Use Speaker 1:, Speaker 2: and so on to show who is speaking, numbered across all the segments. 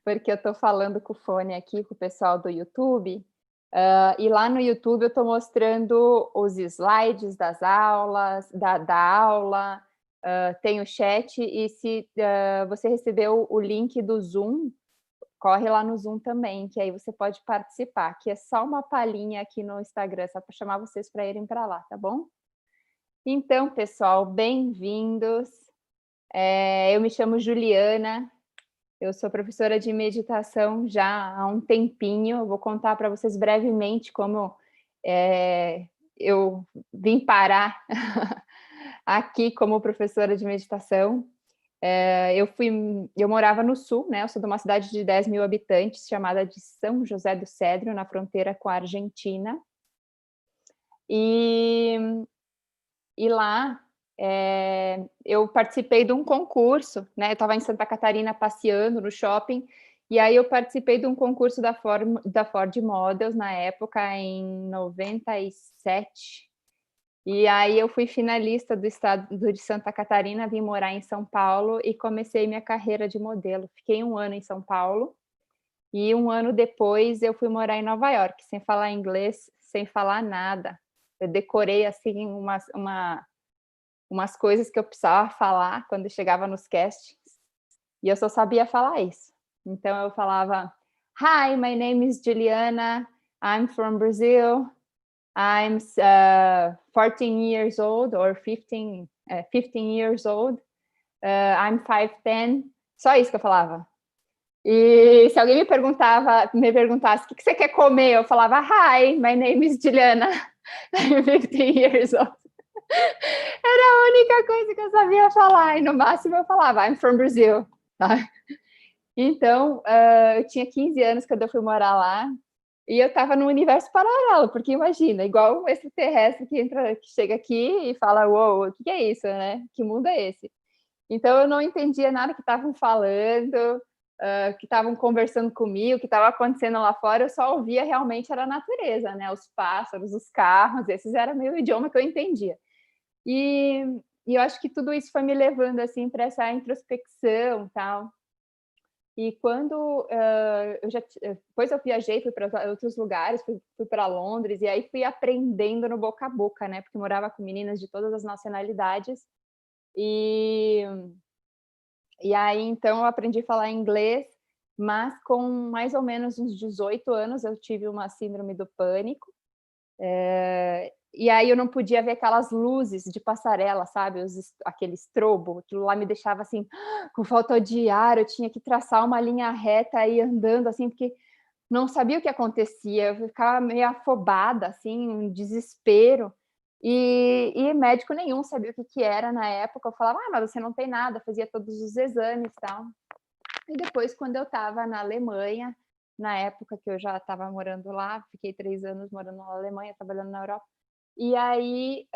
Speaker 1: Porque eu estou falando com o fone aqui com o pessoal do YouTube, e lá no YouTube eu estou mostrando os slides das aulas, da aula, tem o chat e se, você recebeu o link do Zoom, corre lá no Zoom também, que aí você pode participar, que é só uma palhinha aqui no Instagram, só para chamar vocês para irem para lá, tá bom? Então, pessoal, bem-vindos. Eu me chamo Juliana, eu sou professora de meditação já há um tempinho. Eu vou contar para vocês brevemente como eu vim parar aqui como professora de meditação. Eu morava no sul, né? Eu sou de uma cidade de 10 mil habitantes, chamada de São José do Cedro, na fronteira com a Argentina. E lá eu participei de um concurso, né? Eu estava em Santa Catarina passeando no shopping, e aí eu participei de um concurso da Ford Models na época, em 97. E aí eu fui finalista do estado de Santa Catarina, vim morar em São Paulo e comecei minha carreira de modelo. Fiquei 1 ano em São Paulo e 1 ano depois eu fui morar em Nova York, sem falar inglês, sem falar nada. Eu decorei assim umas coisas que eu precisava falar quando eu chegava nos castings, e eu só sabia falar isso. Então eu falava: "Hi, my name is Juliana, I'm from Brazil, I'm 14 years old or 15 years old, I'm 5'10". Só isso que eu falava. E se alguém me perguntasse: "O que você quer comer?", eu falava: "Hi, my name is Juliana, I'm 15 years old". Era a única coisa que eu sabia falar, e no máximo eu falava: "I'm from Brazil", tá. Então, eu tinha 15 anos quando eu fui morar lá, e eu estava num universo paralelo, porque imagina, igual um extraterrestre que chega aqui e fala: "Uou, o que é isso, né? Que mundo é esse?". Então eu não entendia nada que estavam falando, que estavam conversando comigo, o que estava acontecendo lá fora, eu só ouvia realmente era a natureza, né, os pássaros, os carros, esses era meu idioma que eu entendia. E e eu acho que tudo isso foi me levando, assim, para essa introspecção, tal. E quando, depois eu viajei, fui para outros lugares, fui pra Londres, e aí fui aprendendo no boca a boca, né, porque morava com meninas de todas as nacionalidades, e aí então eu aprendi a falar inglês, mas com mais ou menos uns 18 anos eu tive uma síndrome do pânico. E aí eu não podia ver aquelas luzes de passarela, sabe, aquele estrobo, aquilo lá me deixava, assim, com falta de ar, eu tinha que traçar uma linha reta e ir andando, assim, porque não sabia o que acontecia, eu ficava meio afobada, assim, um desespero, e médico nenhum sabia o que que era na época. Eu falava: "Ah, mas você não tem nada", fazia todos os exames, e tal. E depois, quando eu estava na Alemanha, na época que eu já estava morando lá, fiquei 3 anos morando na Alemanha, trabalhando na Europa, e aí,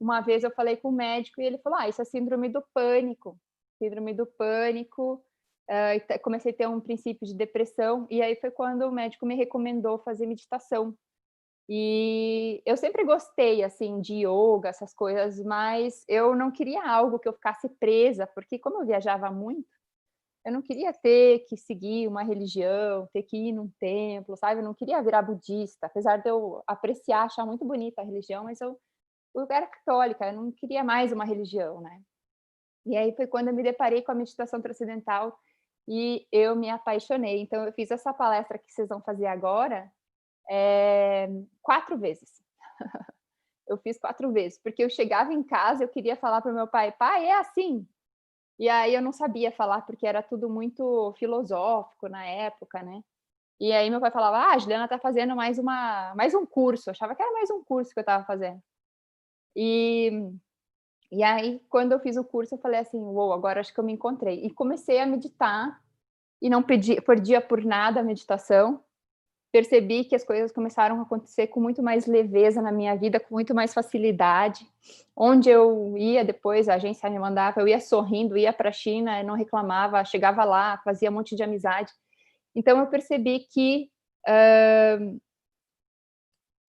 Speaker 1: uma vez eu falei com o médico e ele falou: "Ah, isso é síndrome do pânico, síndrome do pânico", e comecei a ter um princípio de depressão, e aí foi quando o médico me recomendou fazer meditação. E eu sempre gostei, assim, de ioga, essas coisas, mas eu não queria algo que eu ficasse presa, porque como eu viajava muito, eu não queria ter que seguir uma religião, ter que ir num templo, sabe, eu não queria virar budista, apesar de eu apreciar, achar muito bonita a religião, mas eu era católica, eu não queria mais uma religião, né. E aí foi quando eu me deparei com a meditação transcendental e eu me apaixonei. Então eu fiz essa palestra que vocês vão fazer agora, 4 vezes. Eu fiz 4 vezes, porque eu chegava em casa, eu queria falar para o meu pai: "Pai, é assim?". E aí eu não sabia falar, porque era tudo muito filosófico na época, né. E aí meu pai falava: "Ah, a Juliana está fazendo mais um curso", eu achava que era mais um curso que eu estava fazendo. E E aí, quando eu fiz o curso, eu falei assim: "Uou, agora acho que eu me encontrei". E comecei a meditar e não perdia por nada a meditação. Percebi que as coisas começaram a acontecer com muito mais leveza na minha vida, com muito mais facilidade. Onde eu ia depois, a agência me mandava, eu ia sorrindo, ia para a China, não reclamava, chegava lá, fazia um monte de amizade. Então eu percebi que, hã,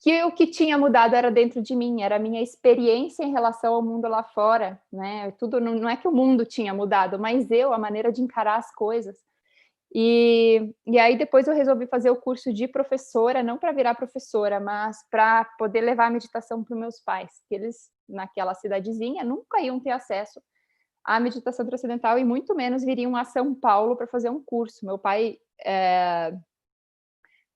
Speaker 1: que o que tinha mudado era dentro de mim, era a minha experiência em relação ao mundo lá fora, né? Tudo não é que o mundo tinha mudado, mas a maneira de encarar as coisas. E aí depois eu resolvi fazer o curso de professora, não para virar professora, mas para poder levar a meditação para os meus pais, que eles, naquela cidadezinha, nunca iam ter acesso à meditação transcendental e muito menos viriam a São Paulo para fazer um curso. Meu pai,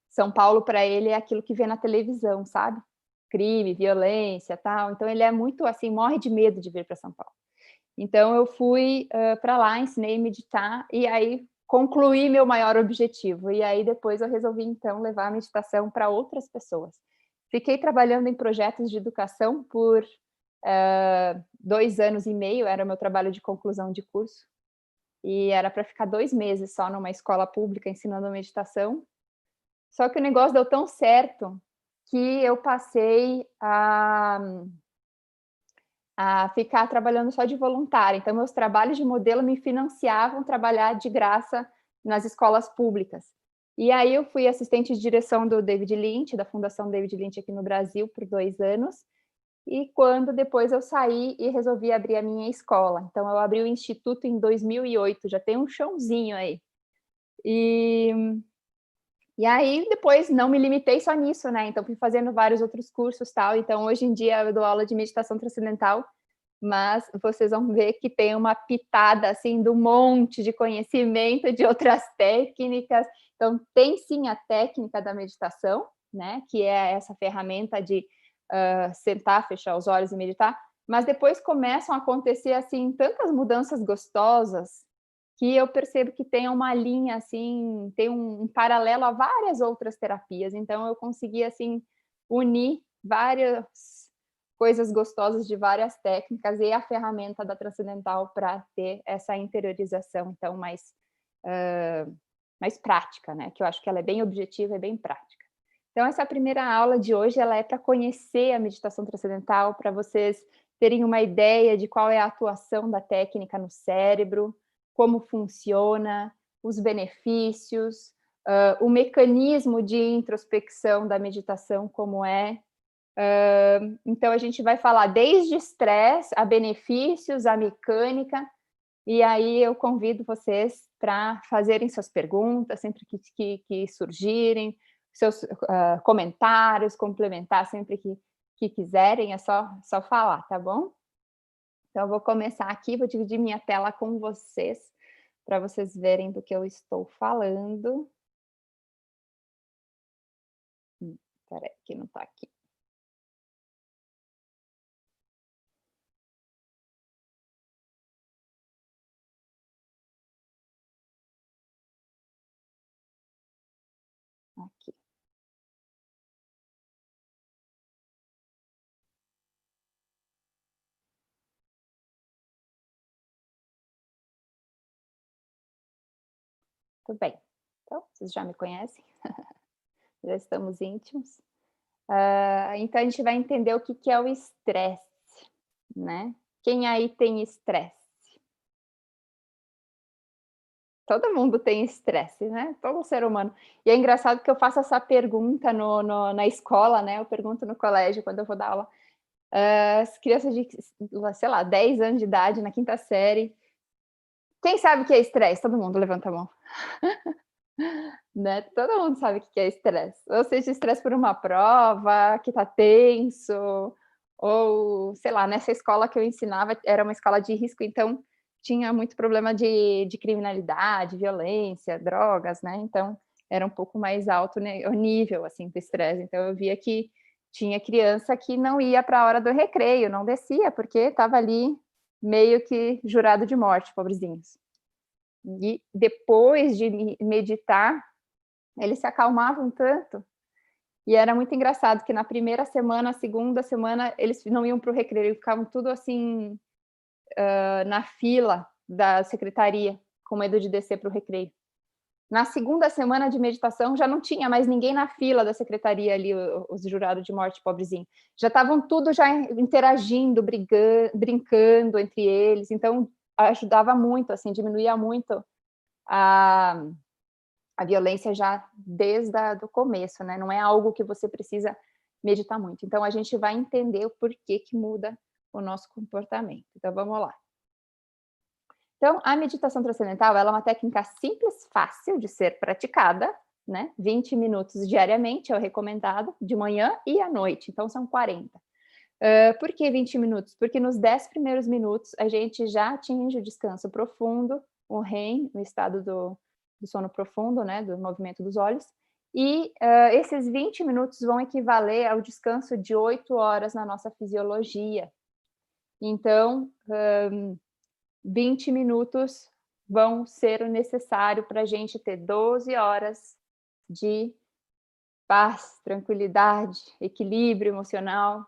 Speaker 1: São Paulo para ele é aquilo que vê na televisão, sabe? Crime, violência, tal. Então ele é muito assim, morre de medo de vir para São Paulo. Então eu fui para lá, ensinei a meditar e aí concluí meu maior objetivo. E aí depois eu resolvi então levar a meditação para outras pessoas. Fiquei trabalhando em projetos de educação por 2 anos e meio, era o meu trabalho de conclusão de curso. E era para ficar 2 meses só numa escola pública ensinando meditação. Só que o negócio deu tão certo que eu passei a ficar trabalhando só de voluntária. Então, meus trabalhos de modelo me financiavam trabalhar de graça nas escolas públicas. E aí eu fui assistente de direção do David Lynch, da Fundação David Lynch aqui no Brasil, por 2 anos. E quando depois eu saí e resolvi abrir a minha escola. Então, eu abri o Instituto em 2008, já tem um chãozinho aí. E aí, depois, não me limitei só nisso, né? Então, fui fazendo vários outros cursos, tal. Então, hoje em dia, eu dou aula de meditação transcendental, mas vocês vão ver que tem uma pitada, assim, do monte de conhecimento de outras técnicas. Então, tem, sim, a técnica da meditação, né? Que é essa ferramenta de sentar, fechar os olhos e meditar. Mas depois começam a acontecer, assim, tantas mudanças gostosas, que eu percebo que tem uma linha, assim, tem um paralelo a várias outras terapias. Então, eu consegui, assim, unir várias coisas gostosas de várias técnicas e a ferramenta da transcendental para ter essa interiorização, então, mais prática, né? Que eu acho que ela é bem objetiva e bem prática. Então, essa primeira aula de hoje, ela é para conhecer a meditação transcendental, para vocês terem uma ideia de qual é a atuação da técnica no cérebro, como funciona, os benefícios, o mecanismo de introspecção da meditação, como é. Então, a gente vai falar desde estresse, a benefícios, a mecânica, e aí eu convido vocês para fazerem suas perguntas, sempre que surgirem, seus comentários, complementar sempre que quiserem, é só falar, tá bom? Então, eu vou começar aqui, vou dividir minha tela com vocês, para vocês verem do que eu estou falando. Espera aí, que não está aqui. Aqui. Tudo bem. Então, vocês já me conhecem, já estamos íntimos. Então, a gente vai entender o que é o estresse, né? Quem aí tem estresse? Todo mundo tem estresse, né? Todo ser humano. E é engraçado que eu faço essa pergunta na escola, né? Eu pergunto no colégio, quando eu vou dar aula. As crianças de, sei lá, 10 anos de idade, na 5ª série. Quem sabe o que é estresse? Todo mundo levanta a mão. Né? Todo mundo sabe o que é estresse. Ou seja, estresse por uma prova, que tá tenso, ou, sei lá, nessa escola que eu ensinava, era uma escola de risco, então tinha muito problema de criminalidade, violência, drogas, né? Então, era um pouco mais alto o nível, assim, do estresse. Então, eu via que tinha criança que não ia para a hora do recreio, não descia, porque estava ali meio que jurado de morte, pobrezinhos. E depois de meditar, eles se acalmavam tanto, e era muito engraçado que na primeira semana, segunda semana, eles não iam para o recreio, ficavam tudo assim, na fila da secretaria, com medo de descer para o recreio. Na segunda semana de meditação, já não tinha mais ninguém na fila da secretaria ali, os jurados de morte, pobrezinho. Já estavam tudo já interagindo, brincando entre eles, então ajudava muito, assim, diminuía muito a violência já desde o começo, né? Não é algo que você precisa meditar muito. Então, a gente vai entender o porquê que muda o nosso comportamento. Então, vamos lá. Então, a meditação transcendental, ela é uma técnica simples, fácil de ser praticada, né? 20 minutos diariamente é o recomendado, de manhã e à noite, então são 40. Por que 20 minutos? Porque nos 10 primeiros minutos a gente já atinge o descanso profundo, o REM, o estado do sono profundo, né? Do movimento dos olhos, e esses 20 minutos vão equivaler ao descanso de 8 horas na nossa fisiologia. Então, 20 minutos vão ser o necessário para a gente ter 12 horas de paz, tranquilidade, equilíbrio emocional,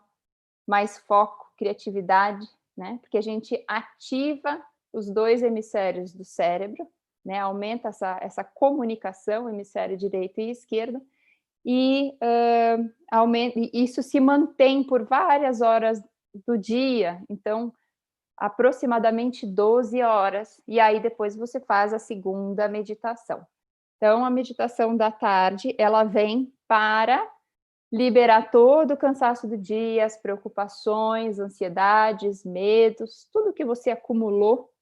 Speaker 1: mais foco, criatividade, né? Porque a gente ativa os 2 hemisférios do cérebro, né? Aumenta essa comunicação, hemisfério direito e esquerdo, e isso se mantém por várias horas do dia, então aproximadamente 12 horas, e aí depois você faz a segunda meditação. Então, a meditação da tarde, ela vem para liberar todo o cansaço do dia, as preocupações, ansiedades, medos, tudo que você acumulou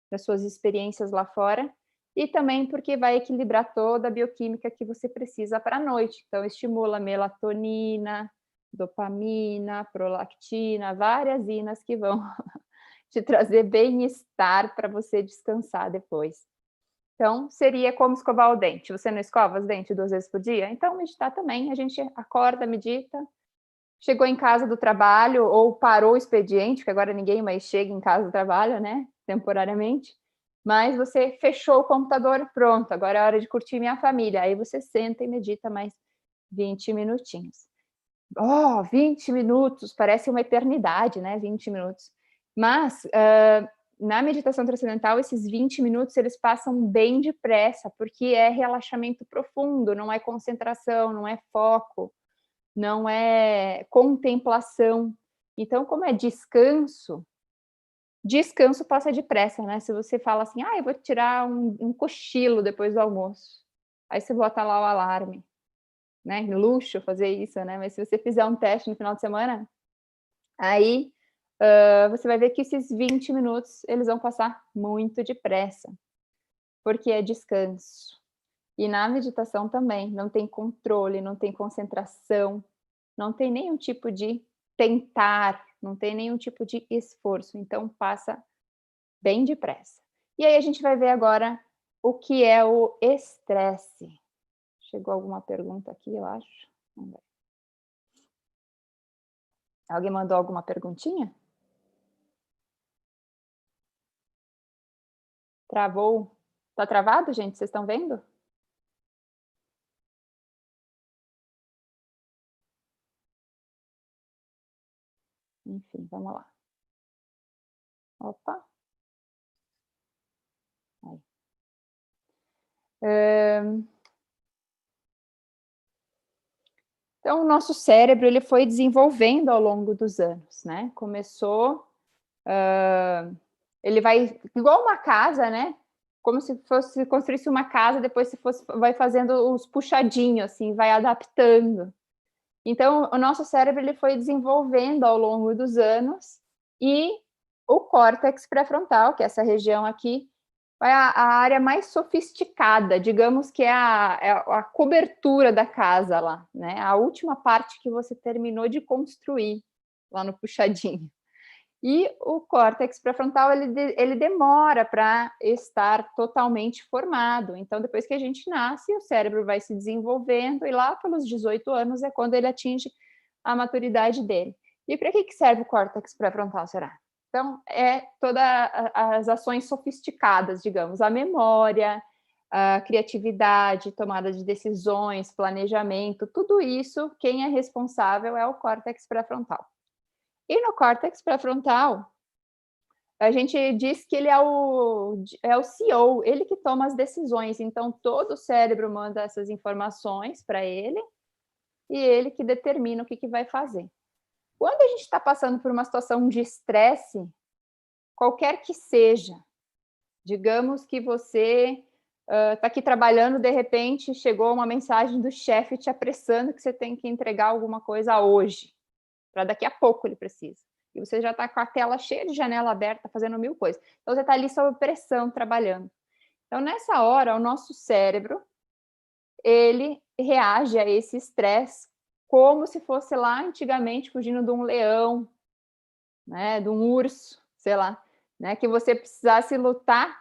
Speaker 1: das suas experiências lá fora, e também porque vai equilibrar toda a bioquímica que você precisa para a noite. Então, estimula melatonina, dopamina, prolactina, várias inas que vão te trazer bem-estar para você descansar depois. Então, seria como escovar o dente. Você não escova os dentes 2 vezes por dia? Então, meditar também. A gente acorda, medita, chegou em casa do trabalho ou parou o expediente, porque agora ninguém mais chega em casa do trabalho, né? Temporariamente. Mas você fechou o computador, pronto, agora é hora de curtir minha família. Aí você senta e medita mais 20 minutinhos. 20 minutos, parece uma eternidade, né? 20 minutos. Mas, na meditação transcendental, esses 20 minutos, eles passam bem depressa, porque é relaxamento profundo, não é concentração, não é foco, não é contemplação. Então, como é descanso passa depressa, né? Se você fala assim, eu vou tirar um cochilo depois do almoço, aí você bota lá o alarme, né? Luxo fazer isso, né? Mas se você fizer um teste no final de semana, aí você vai ver que esses 20 minutos, eles vão passar muito depressa, porque é descanso. E na meditação também, não tem controle, não tem concentração, não tem nenhum tipo de tentar, não tem nenhum tipo de esforço, então passa bem depressa. E aí a gente vai ver agora o que é o estresse. Chegou alguma pergunta aqui, eu acho. Vamos ver. Alguém mandou alguma perguntinha? Travou? Tá travado, gente? Vocês estão vendo? Enfim, vamos lá. Opa. Aí. Então, o nosso cérebro, ele foi desenvolvendo ao longo dos anos, né? Começou, ele vai, igual uma casa, né? Como se fosse, construísse uma casa, depois se fosse, vai fazendo os puxadinhos, assim, vai adaptando. Então, o nosso cérebro, ele foi desenvolvendo ao longo dos anos, e o córtex pré-frontal, que é essa região aqui, é a área mais sofisticada, digamos que é a cobertura da casa lá, né? A última parte que você terminou de construir lá no puxadinho. E o córtex pré-frontal, ele demora para estar totalmente formado. Então, depois que a gente nasce, o cérebro vai se desenvolvendo, e lá pelos 18 anos é quando ele atinge a maturidade dele. E para que serve o córtex pré-frontal, será? Então, é todas as ações sofisticadas, digamos, a memória, a criatividade, tomada de decisões, planejamento, tudo isso, quem é responsável é o córtex pré-frontal. E no córtex pré-frontal, a gente diz que ele é o CEO, ele que toma as decisões, então todo o cérebro manda essas informações para ele, e ele que determina o que vai fazer. Quando a gente está passando por uma situação de estresse, qualquer que seja, digamos que você tá aqui trabalhando, de repente chegou uma mensagem do chefe te apressando que você tem que entregar alguma coisa hoje, para daqui a pouco ele precisa. E você já está com a tela cheia de janela aberta, fazendo 1000 coisas. Então, você está ali sob pressão, trabalhando. Então, nessa hora, o nosso cérebro, ele reage a esse estresse como se fosse lá antigamente fugindo de um leão, né, de um urso, sei lá, né, que você precisasse lutar,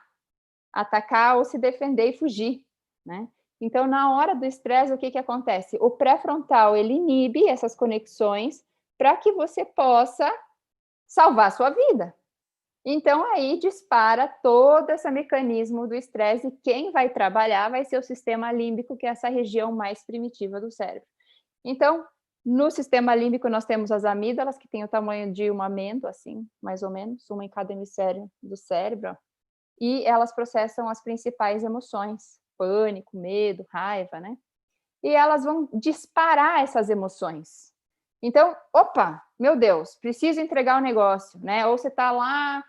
Speaker 1: atacar ou se defender e fugir, né? Então, na hora do estresse, o que acontece? O pré-frontal, ele inibe essas conexões para que você possa salvar a sua vida. Então, aí dispara todo esse mecanismo do estresse e quem vai trabalhar vai ser o sistema límbico, que é essa região mais primitiva do cérebro. Então, no sistema límbico, nós temos as amígdalas, que tem o tamanho de uma amêndoa, assim, mais ou menos, uma em cada hemisfério do cérebro, e elas processam as principais emoções, pânico, medo, raiva, né? E elas vão disparar essas emoções. Então, opa, meu Deus, preciso entregar o negócio, né? Ou você está lá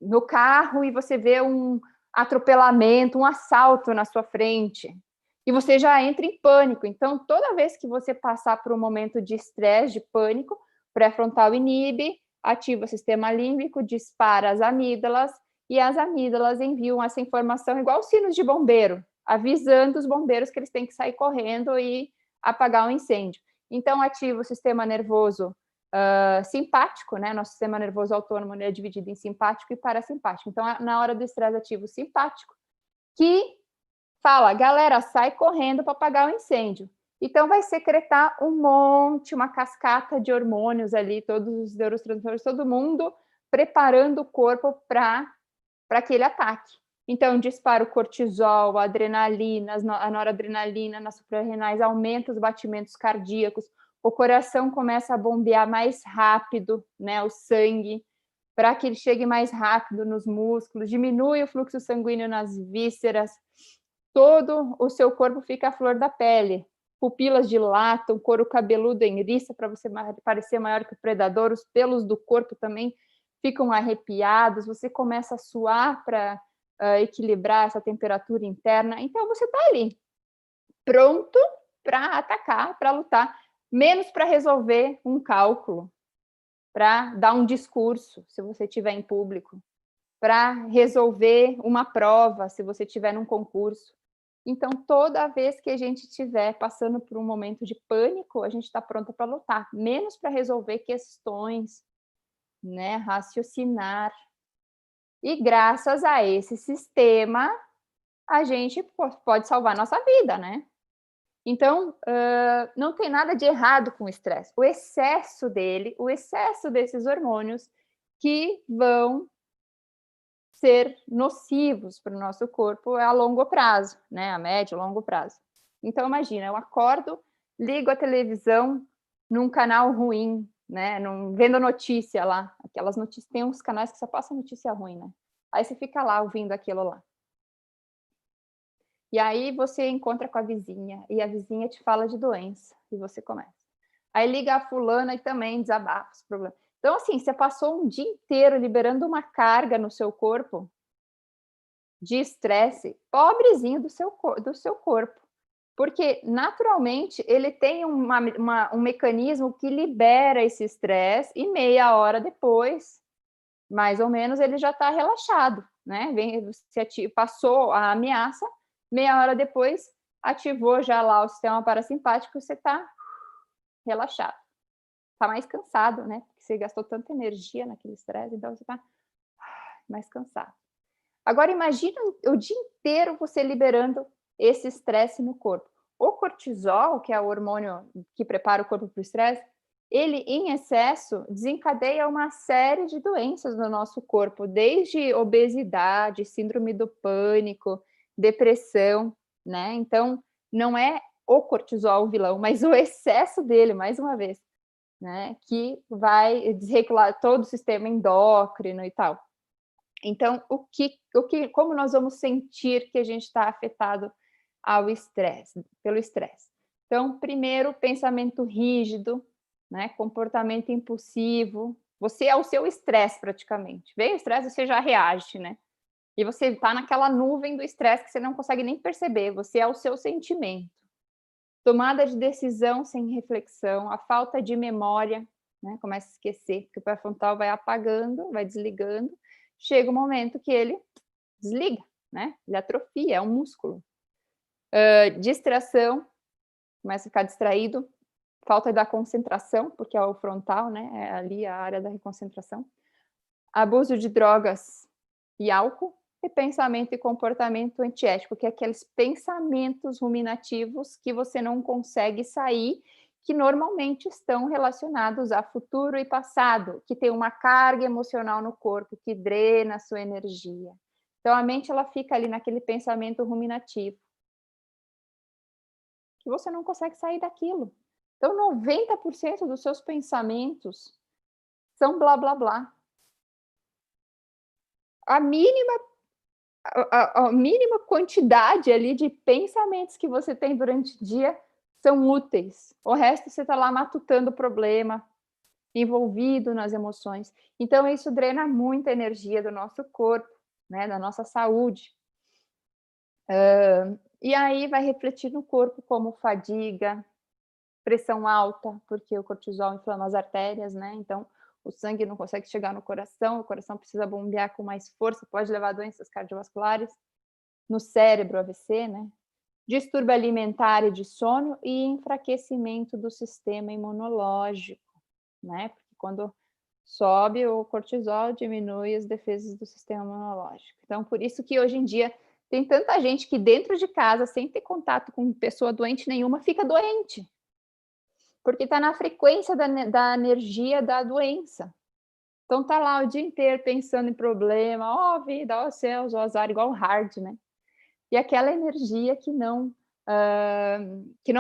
Speaker 1: no carro e você vê um atropelamento, um assalto na sua frente, e você já entra em pânico. Então, toda vez que você passar por um momento de estresse, de pânico, pré-frontal inibe, ativa o sistema límbico, dispara as amígdalas, e as amígdalas enviam essa informação igual sinos de bombeiro, avisando os bombeiros que eles têm que sair correndo e apagar o incêndio. Então, ativa o sistema nervoso simpático, né? Nosso sistema nervoso autônomo é dividido em simpático e parasimpático. Então, na hora do estresse, ativa o simpático, que fala, galera, sai correndo para apagar o incêndio. Então, vai secretar um monte, uma cascata de hormônios ali, todos os neurotransmissores, todo mundo preparando o corpo para aquele ataque. Então, dispara o cortisol, a adrenalina, a noradrenalina nas suprarrenais, aumenta os batimentos cardíacos, o coração começa a bombear mais rápido, né, o sangue, para que ele chegue mais rápido nos músculos, diminui o fluxo sanguíneo nas vísceras, todo o seu corpo fica à flor da pele, pupilas dilatam, couro cabeludo enriça para você parecer maior que o predador, os pelos do corpo também ficam arrepiados, você começa a suar para equilibrar essa temperatura interna. Então, você está ali, pronto para atacar, para lutar, menos para resolver um cálculo, para dar um discurso, se você estiver em público, para resolver uma prova, se você estiver num concurso. Então, toda vez que a gente estiver passando por um momento de pânico, a gente está pronta para lutar, menos para resolver questões, né, raciocinar. E graças a esse sistema, a gente pode salvar a nossa vida, né? Então, não tem nada de errado com o estresse. O excesso dele, o excesso desses hormônios que vão ser nocivos para o nosso corpo a longo prazo, né? A médio e longo prazo. Então, imagina, eu acordo, ligo a televisão num canal ruim, né? Vendo notícia lá, aquelas notícias, tem uns canais que só passam notícia ruim, né? Aí você fica lá ouvindo aquilo lá. E aí você encontra com a vizinha, e a vizinha te fala de doença, e você começa. Aí liga a fulana e também desabafa os problemas. Então, assim, você passou um dia inteiro liberando uma carga no seu corpo de estresse, pobrezinho do seu corpo. Porque, naturalmente, ele tem um mecanismo que libera esse estresse e meia hora depois, mais ou menos, ele já está relaxado, né? Você passou a ameaça, meia hora depois, ativou já lá o sistema parasimpático, você está relaxado. Está mais cansado, né? Porque você gastou tanta energia naquele estresse, então você está mais cansado. Agora, imagina o dia inteiro você liberando esse estresse no corpo. O cortisol, que é o hormônio que prepara o corpo para o estresse, ele, em excesso, desencadeia uma série de doenças no nosso corpo, desde obesidade, síndrome do pânico, depressão, né? Então, não é o cortisol o vilão, mas o excesso dele, mais uma vez, né? Que vai desregular todo o sistema endócrino e tal. Então, como nós vamos sentir que a gente está afetado pelo estresse? Então, primeiro, pensamento rígido, né? Comportamento impulsivo. Você é o seu estresse praticamente. Vem o estresse, você já reage, né? E você está naquela nuvem do estresse que você não consegue nem perceber, você é o seu sentimento. Tomada de decisão sem reflexão, a falta de memória, né, começa a esquecer, porque o pré-frontal vai apagando, vai desligando, chega um momento que ele desliga, né, ele atrofia, é um músculo. Distração, começa a ficar distraído, falta da concentração, porque é o frontal, né, é ali a área da concentração. Abuso de drogas e álcool, e pensamento e comportamento antiético, que é aqueles pensamentos ruminativos que você não consegue sair, que normalmente estão relacionados a futuro e passado, que tem uma carga emocional no corpo, que drena a sua energia. Então, a mente ela fica ali naquele pensamento ruminativo, que você não consegue sair daquilo. Então, 90% dos seus pensamentos são blá, blá, blá. A mínima quantidade ali de pensamentos que você tem durante o dia são úteis. O resto você está lá matutando o problema, envolvido nas emoções. Então, isso drena muita energia do nosso corpo, né, da nossa saúde. E aí vai refletir no corpo como fadiga, pressão alta, porque o cortisol inflama as artérias, né? Então, o sangue não consegue chegar no coração, o coração precisa bombear com mais força, pode levar a doenças cardiovasculares. No cérebro, AVC, né? Distúrbio alimentar e de sono e enfraquecimento do sistema imunológico, né? Porque quando sobe o cortisol, diminui as defesas do sistema imunológico. Então, por isso que hoje em dia tem tanta gente que dentro de casa, sem ter contato com pessoa doente nenhuma, fica doente. Porque está na frequência da energia da doença. Então, tá lá o dia inteiro pensando em problema, ó vida, ó céus, ó azar, igual o hard, né? E aquela energia que não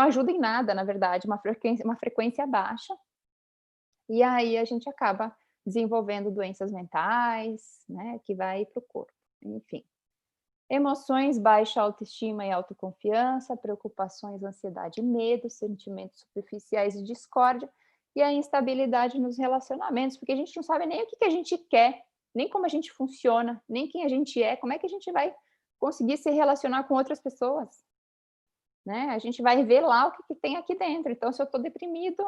Speaker 1: ajuda em nada, na verdade, uma frequência baixa. E aí a gente acaba desenvolvendo doenças mentais, né, que vai para o corpo, enfim. Emoções, baixa autoestima e autoconfiança, preocupações, ansiedade e medo, sentimentos superficiais e discórdia, e a instabilidade nos relacionamentos, porque a gente não sabe nem o que a gente quer, nem como a gente funciona, nem quem a gente é, como é que a gente vai conseguir se relacionar com outras pessoas, né? A gente vai ver lá o que tem aqui dentro. Então, se eu estou deprimido,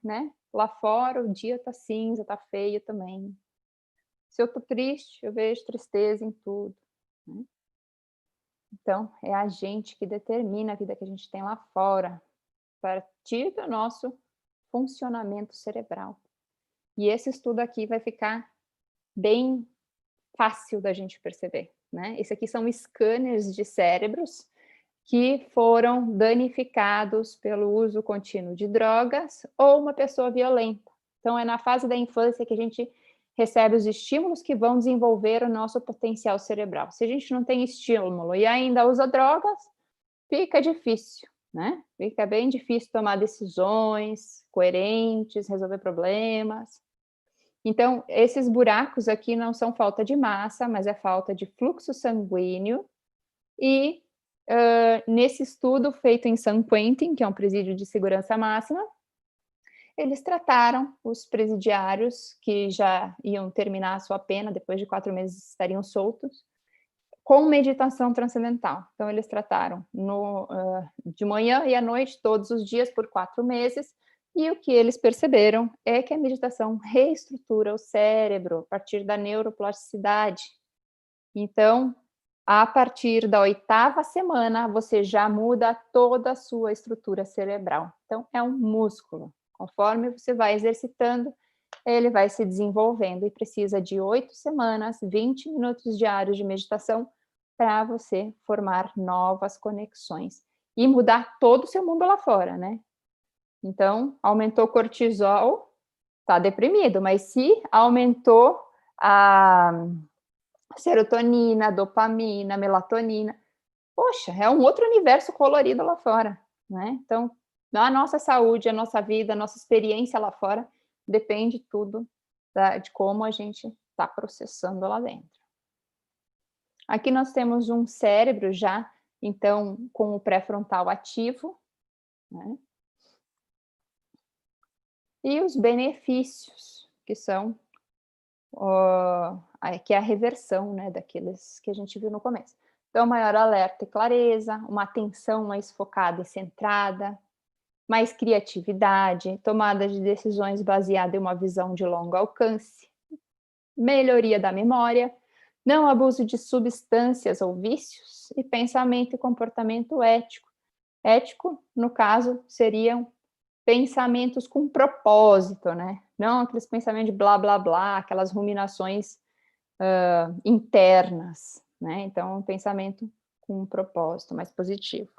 Speaker 1: né? Lá fora o dia tá cinza, tá feio também. Se eu estou triste, eu vejo tristeza em tudo, né? Então, é a gente que determina a vida que a gente tem lá fora, a partir do nosso funcionamento cerebral. E esse estudo aqui vai ficar bem fácil da gente perceber, né? Esse aqui são scanners de cérebros que foram danificados pelo uso contínuo de drogas ou uma pessoa violenta. Então, é na fase da infância que a gente recebe os estímulos que vão desenvolver o nosso potencial cerebral. Se a gente não tem estímulo e ainda usa drogas, fica difícil, né? Fica bem difícil tomar decisões coerentes, resolver problemas. Então, esses buracos aqui não são falta de massa, mas é falta de fluxo sanguíneo. E nesse estudo feito em San Quentin, que é um presídio de segurança máxima, eles trataram os presidiários que já iam terminar a sua pena, depois de 4 meses estariam soltos, com meditação transcendental. Então, eles trataram de manhã e à noite, todos os dias, por 4 meses, e o que eles perceberam é que a meditação reestrutura o cérebro a partir da neuroplasticidade. Então, a partir da 8ª semana, você já muda toda a sua estrutura cerebral. Então, é um músculo. Conforme você vai exercitando, ele vai se desenvolvendo e precisa de 8 semanas, 20 minutos diários de meditação para você formar novas conexões e mudar todo o seu mundo lá fora, né? Então, aumentou o cortisol, tá deprimido, mas se aumentou a serotonina, dopamina, melatonina, poxa, é um outro universo colorido lá fora, né? Então, a nossa saúde, a nossa vida, a nossa experiência lá fora depende tudo de como a gente está processando lá dentro. Aqui nós temos um cérebro já, então, com o pré-frontal ativo, né? E os benefícios, que são que é a reversão, né, daqueles que a gente viu no começo. Então, maior alerta e clareza, uma atenção mais focada e centrada, mais criatividade, tomada de decisões baseada em uma visão de longo alcance, melhoria da memória, não abuso de substâncias ou vícios e pensamento e comportamento ético. Ético, no caso, seriam pensamentos com propósito, né? Não aqueles pensamentos de blá, blá, blá, aquelas ruminações internas, né? Então, um pensamento com um propósito mais positivo.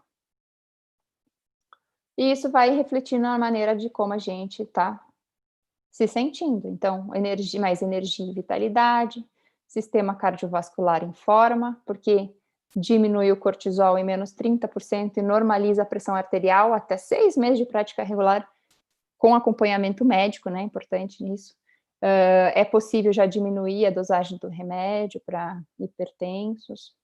Speaker 1: E isso vai refletir na maneira de como a gente está se sentindo. Então, mais energia e vitalidade, sistema cardiovascular em forma, porque diminui o cortisol em menos 30% e normaliza a pressão arterial até 6 meses de prática regular com acompanhamento médico, né? Importante nisso. É possível já diminuir a dosagem do remédio para hipertensos.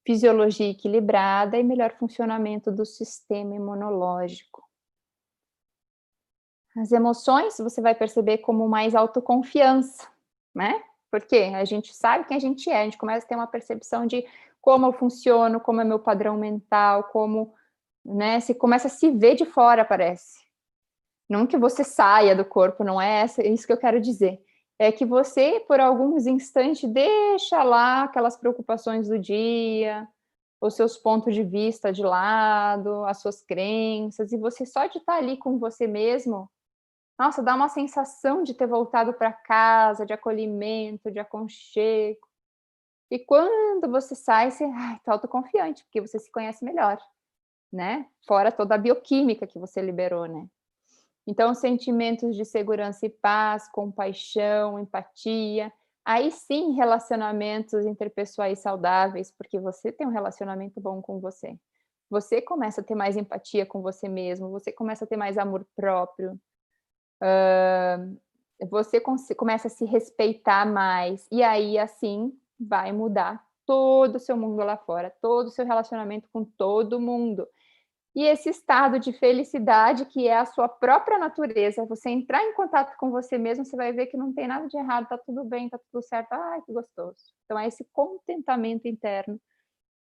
Speaker 1: Fisiologia equilibrada e melhor funcionamento do sistema imunológico. As emoções você vai perceber como mais autoconfiança, né? Porque a gente sabe quem a gente começa a ter uma percepção de como eu funciono, como é meu padrão mental, como, né? Se começa a se ver de fora, parece. Não que você saia do corpo, não é isso que eu quero dizer. É que você, por alguns instantes, deixa lá aquelas preocupações do dia, os seus pontos de vista de lado, as suas crenças, e você só de estar ali com você mesmo, nossa, dá uma sensação de ter voltado para casa, de acolhimento, de aconchego. E quando você sai, você está autoconfiante, porque você se conhece melhor, né? Fora toda a bioquímica que você liberou, né? Então, sentimentos de segurança e paz, compaixão, empatia, aí sim relacionamentos interpessoais saudáveis, porque você tem um relacionamento bom com você. Você começa a ter mais empatia com você mesmo, você começa a ter mais amor próprio, você começa a se respeitar mais, e aí assim vai mudar todo o seu mundo lá fora, todo o seu relacionamento com todo mundo. E esse estado de felicidade, que é a sua própria natureza, você entrar em contato com você mesmo, você vai ver que não tem nada de errado, tá tudo bem, tá tudo certo, ai, que gostoso. Então é esse contentamento interno,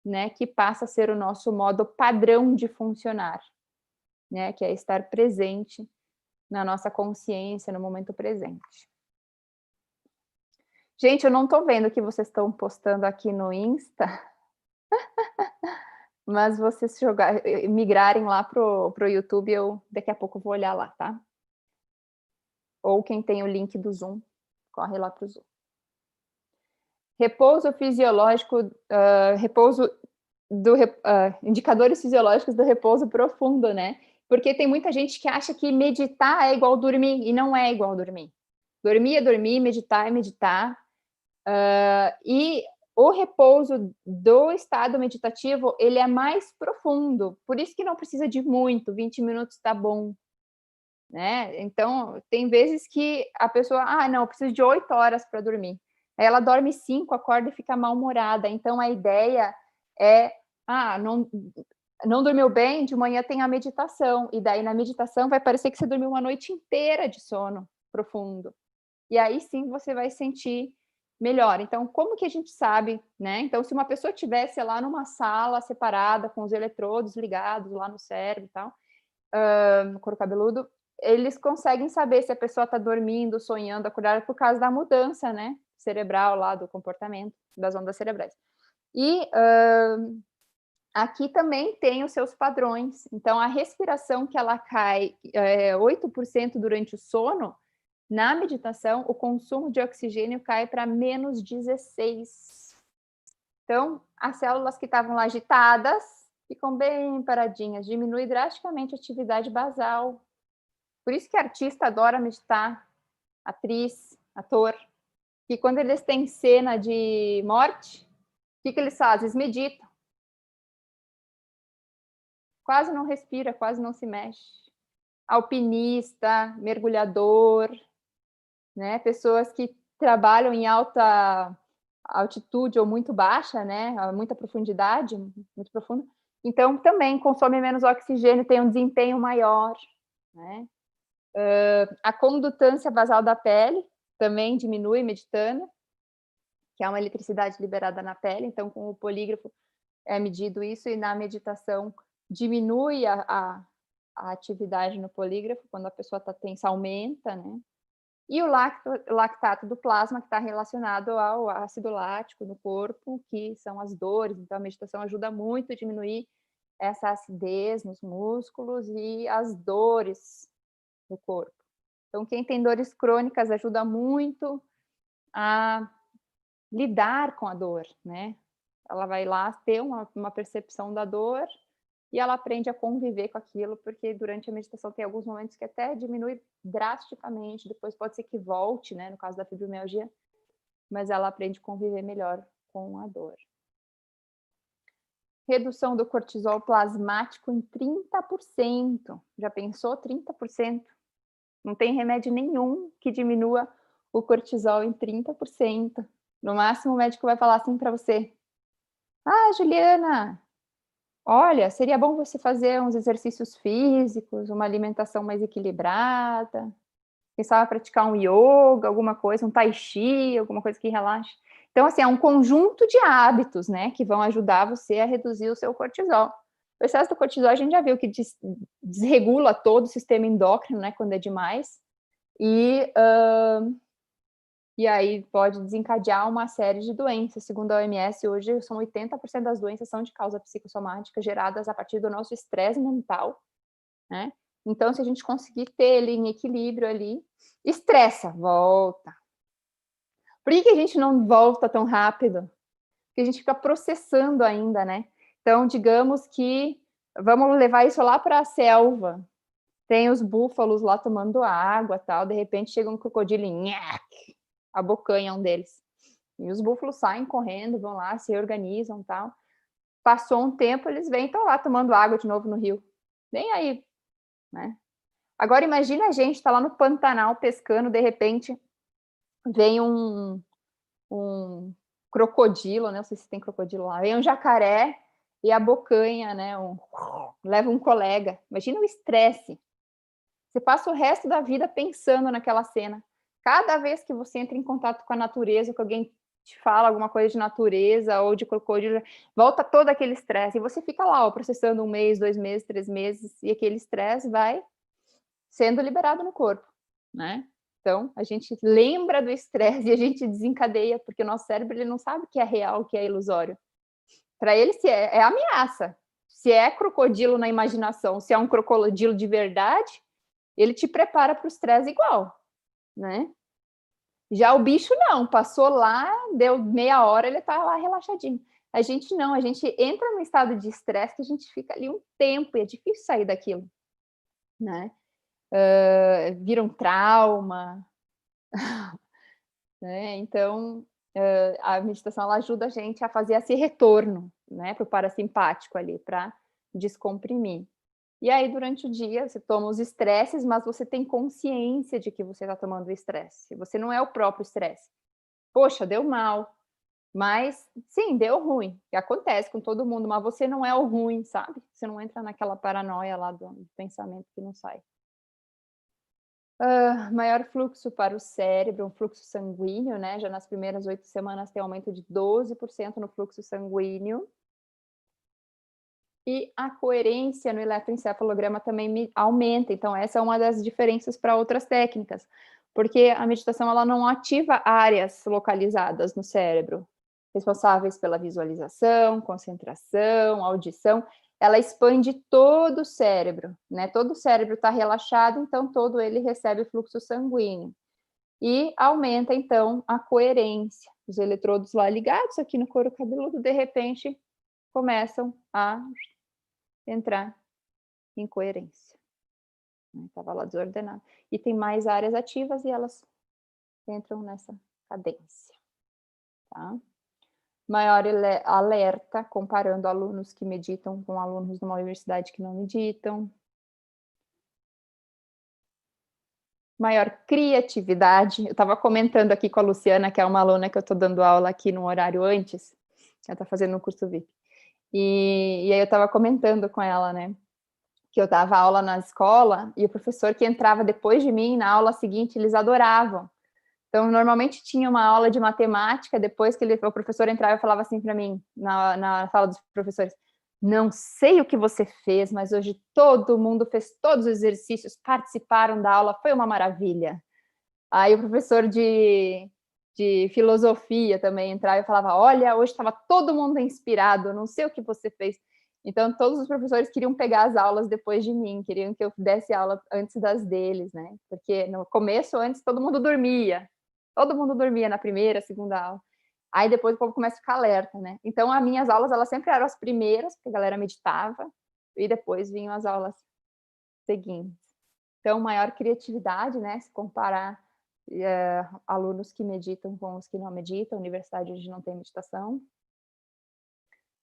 Speaker 1: né, que passa a ser o nosso modo padrão de funcionar, né, que é estar presente na nossa consciência, no momento presente. Gente, eu não tô vendo o que vocês estão postando aqui no Insta, mas vocês migrarem lá pro YouTube, eu daqui a pouco vou olhar lá, tá? Ou quem tem o link do Zoom, corre lá pro Zoom. Repouso fisiológico, indicadores fisiológicos do repouso profundo, né? Porque tem muita gente que acha que meditar é igual dormir, e não é igual dormir. Dormir é dormir, meditar é meditar. E o repouso do estado meditativo, ele é mais profundo, por isso que não precisa de muito, 20 minutos tá bom, né? Então, tem vezes que a pessoa, não, eu preciso de 8 horas para dormir. Aí ela dorme 5, acorda e fica mal-humorada. Então, a ideia é, não dormiu bem, de manhã tem a meditação, e daí na meditação vai parecer que você dormiu uma noite inteira de sono profundo. E aí sim você vai sentir melhor. Então, como que a gente sabe, né? Então, se uma pessoa tivesse lá numa sala separada, com os eletrodos ligados lá no cérebro e tal, no couro cabeludo, eles conseguem saber se a pessoa está dormindo, sonhando, acordada, por causa da mudança, né? Cerebral lá, do comportamento, das ondas cerebrais. E aqui também tem os seus padrões. Então, a respiração que ela cai 8% durante o sono, na meditação, o consumo de oxigênio cai para menos 16. Então, as células que estavam lá agitadas ficam bem paradinhas, diminui drasticamente a atividade basal. Por isso que artista adora meditar, atriz, ator, que quando eles têm cena de morte, o que eles fazem? Eles meditam. Quase não respira, quase não se mexe. Alpinista, mergulhador, né? Pessoas que trabalham em alta altitude ou muito baixa, né? Muita profundidade, muito profundo. Então, também consome menos oxigênio, tem um desempenho maior, né? A condutância basal da pele, também diminui meditando, que é uma eletricidade liberada na pele, então com o polígrafo é medido isso, e na meditação diminui a atividade no polígrafo, quando a pessoa está tensa, aumenta, né? E o lactato do plasma, que está relacionado ao ácido lático no corpo, que são as dores. Então, a meditação ajuda muito a diminuir essa acidez nos músculos e as dores no corpo. Então, quem tem dores crônicas ajuda muito a lidar com a dor, né? Ela vai lá ter uma percepção da dor e ela aprende a conviver com aquilo, porque durante a meditação tem alguns momentos que até diminui drasticamente, depois pode ser que volte, né, no caso da fibromialgia, mas ela aprende a conviver melhor com a dor. Redução do cortisol plasmático em 30%. Já pensou? 30%? Não tem remédio nenhum que diminua o cortisol em 30%. No máximo, o médico vai falar assim para você: ah, Juliana, olha, seria bom você fazer uns exercícios físicos, uma alimentação mais equilibrada, quem sabe praticar um yoga, alguma coisa, um tai chi, alguma coisa que relaxe. Então, assim, é um conjunto de hábitos, né, que vão ajudar você a reduzir o seu cortisol. O excesso do cortisol a gente já viu que desregula todo o sistema endócrino, né, quando é demais, e aí pode desencadear uma série de doenças. Segundo a OMS, hoje são 80% das doenças são de causa psicossomática, geradas a partir do nosso estresse mental, né? Então, se a gente conseguir ter ele em equilíbrio ali, estressa, volta. Por que a gente não volta tão rápido? Porque a gente fica processando ainda, né? Então, digamos que vamos levar isso lá para a selva. Tem os búfalos lá tomando água, tal, de repente chega um crocodilo e nhaque, abocanha um deles. E os búfalos saem correndo, vão lá, se organizam, tal. Passou um tempo, eles vêm, estão lá tomando água de novo no rio. Nem aí, né? Agora imagina a gente tá lá no Pantanal pescando, de repente vem um crocodilo, né? Não sei se tem crocodilo lá, vem um jacaré e abocanha, né? Leva um colega. Imagina o estresse. Você passa o resto da vida pensando naquela cena. Cada vez que você entra em contato com a natureza, que alguém te fala alguma coisa de natureza ou de crocodilo, volta todo aquele estresse. E você fica lá, ó, processando 1 mês, 2 meses, 3 meses, e aquele estresse vai sendo liberado no corpo, né? Então, a gente lembra do estresse e a gente desencadeia, porque o nosso cérebro ele não sabe o que é real, o que é ilusório. Para ele, se é ameaça. Se é crocodilo na imaginação, se é um crocodilo de verdade, ele te prepara para o estresse igual, né? Já o bicho não, passou lá, deu meia hora, ele tá lá relaxadinho. A gente não, a gente entra num estado de estresse que a gente fica ali um tempo e é difícil sair daquilo, né? Vira um trauma, né? Então, a meditação ela ajuda a gente a fazer esse retorno, né, para o parasimpático ali, para descomprimir. E aí, durante o dia, você toma os estresses, mas você tem consciência de que você está tomando o estresse. Você não é o próprio estresse. Poxa, deu mal. Mas, sim, deu ruim. Que acontece com todo mundo, mas você não é o ruim, sabe? Você não entra naquela paranoia lá do pensamento que não sai. Maior fluxo para o cérebro, um fluxo sanguíneo, né? Já nas primeiras 8 semanas tem aumento de 12% no fluxo sanguíneo. E a coerência no eletroencefalograma também aumenta. Então, essa é uma das diferenças para outras técnicas, porque a meditação ela não ativa áreas localizadas no cérebro, responsáveis pela visualização, concentração, audição. Ela expande todo o cérebro, né? Todo o cérebro está relaxado, então todo ele recebe fluxo sanguíneo. E aumenta, então, a coerência. Os eletrodos lá ligados aqui no couro cabeludo, de repente, começam a entrar em coerência. Estava lá desordenado. E tem mais áreas ativas e elas entram nessa cadência. Tá? Maior alerta, comparando alunos que meditam com alunos de uma universidade que não meditam. Maior criatividade. Eu estava comentando aqui com a Luciana, que é uma aluna que eu estou dando aula aqui no horário antes. Ela está fazendo um curso VIP. E aí eu estava comentando com ela, né? Que eu dava aula na escola e o professor que entrava depois de mim na aula seguinte, eles adoravam. Então, normalmente tinha uma aula de matemática, depois que o professor entrava e falava assim para mim, na sala dos professores, não sei o que você fez, mas hoje todo mundo fez todos os exercícios, participaram da aula, foi uma maravilha. Aí o professor de filosofia também entrava e falava, olha, hoje estava todo mundo inspirado, não sei o que você fez. Então, todos os professores queriam pegar as aulas depois de mim, queriam que eu desse aula antes das deles, né? Porque no começo, antes, todo mundo dormia na primeira, segunda aula. Aí depois o povo começa a ficar alerta, né? Então, as minhas aulas, elas sempre eram as primeiras, porque a galera meditava, e depois vinham as aulas seguintes. Então, maior criatividade, né? Se comparar alunos que meditam com os que não meditam, universidade onde não tem meditação.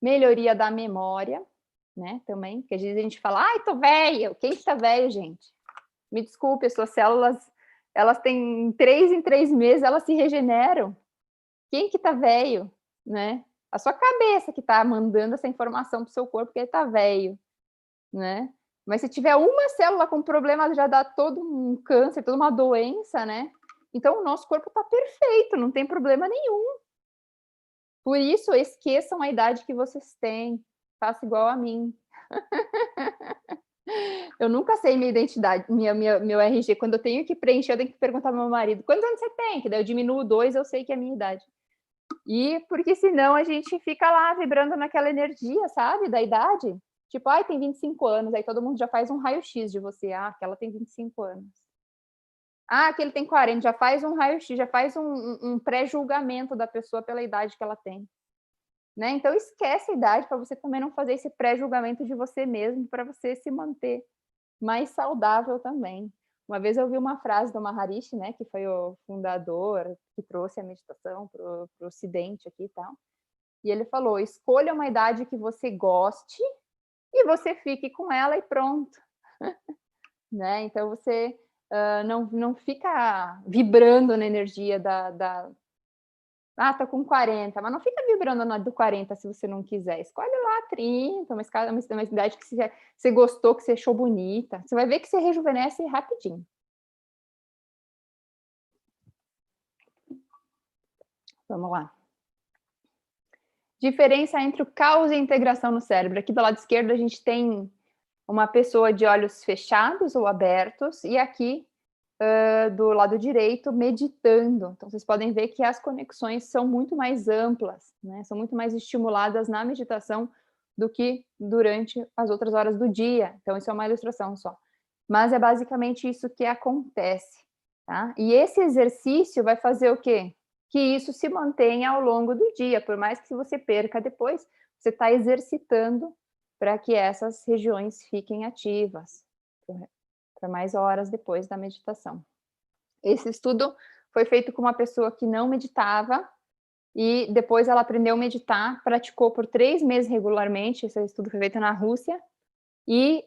Speaker 1: Melhoria da memória, né? Também, porque às vezes a gente fala, ai, tô velho. Quem que tá velho, gente? Me desculpe, as suas células, elas têm 3 em 3 meses, elas se regeneram. Quem que tá velho, né? A sua cabeça que tá mandando essa informação pro seu corpo que ele tá velho, né? Mas se tiver uma célula com problema, já dá todo um câncer, toda uma doença, né? Então, o nosso corpo tá perfeito, não tem problema nenhum. Por isso, esqueçam a idade que vocês têm. Faça igual a mim. Eu nunca sei minha identidade, meu RG. Quando eu tenho que preencher, eu tenho que perguntar ao meu marido, quantos anos você tem? Que daí eu diminuo 2, eu sei que é a minha idade. E porque senão a gente fica lá vibrando naquela energia, sabe? Da idade. Tipo, ai, tem 25 anos. Aí todo mundo já faz um raio-x de você. Ah, aquela tem 25 anos. Ah, aquele tem 40. Já faz um raio-x, já faz um pré-julgamento da pessoa pela idade que ela tem. Né? Então, esquece a idade para você também não fazer esse pré-julgamento de você mesmo, para você se manter mais saudável também. Uma vez eu vi uma frase do Maharishi, né, que foi o fundador, que trouxe a meditação para o Ocidente aqui e tal, e ele falou, escolha uma idade que você goste e você fique com ela e pronto. Né? Então, você não fica vibrando na energia tô com 40, mas não fica vibrando na do 40 se você não quiser. Escolhe lá 30, uma idade que você gostou, que você achou bonita. Você vai ver que você rejuvenesce rapidinho. Vamos lá. Diferença entre o caos e a integração no cérebro. Aqui do lado esquerdo a gente tem uma pessoa de olhos fechados ou abertos, e aqui do lado direito, meditando. Então, vocês podem ver que as conexões são muito mais amplas, né? São muito mais estimuladas na meditação do que durante as outras horas do dia. Então, isso é uma ilustração só. Mas é basicamente isso que acontece, tá? E esse exercício vai fazer o quê? Que isso se mantenha ao longo do dia, por mais que você perca depois, você está exercitando para que essas regiões fiquem ativas para mais horas depois da meditação. Esse estudo foi feito com uma pessoa que não meditava e depois ela aprendeu a meditar, praticou por 3 meses regularmente. Esse estudo foi feito na Rússia e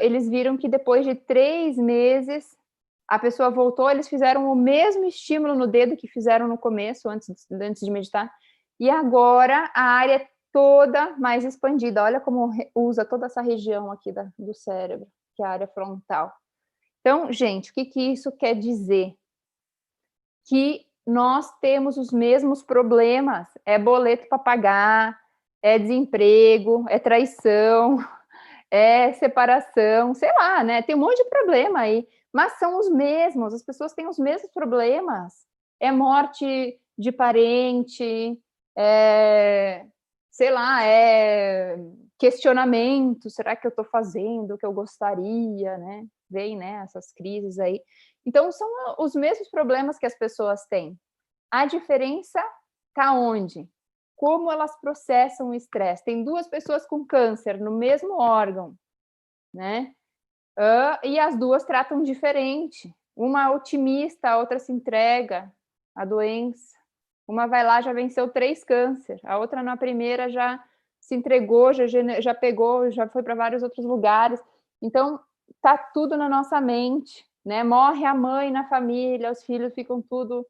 Speaker 1: eles viram que depois de 3 meses a pessoa voltou, eles fizeram o mesmo estímulo no dedo que fizeram no começo, antes de meditar, e agora a área é toda mais expandida. Olha como usa toda essa região aqui do cérebro, que é a área frontal. Então, gente, o que isso quer dizer? Que nós temos os mesmos problemas. É boleto para pagar, é desemprego, é traição, é separação, sei lá, né? Tem um monte de problema aí, mas são os mesmos, as pessoas têm os mesmos problemas. É morte de parente, sei lá, é questionamento, será que eu estou fazendo o que eu gostaria, né? Vem, né, essas crises aí. Então, são os mesmos problemas que as pessoas têm. A diferença está onde? Como elas processam o estresse. Tem 2 pessoas com câncer no mesmo órgão, né? E as 2 tratam diferente. Uma é otimista, a outra se entrega à doença. Uma vai lá, já venceu 3 câncer. A outra, na primeira, já se entregou, já pegou, já foi para vários outros lugares. Então, tá tudo na nossa mente, né? Morre a mãe na família, os filhos ficam tudo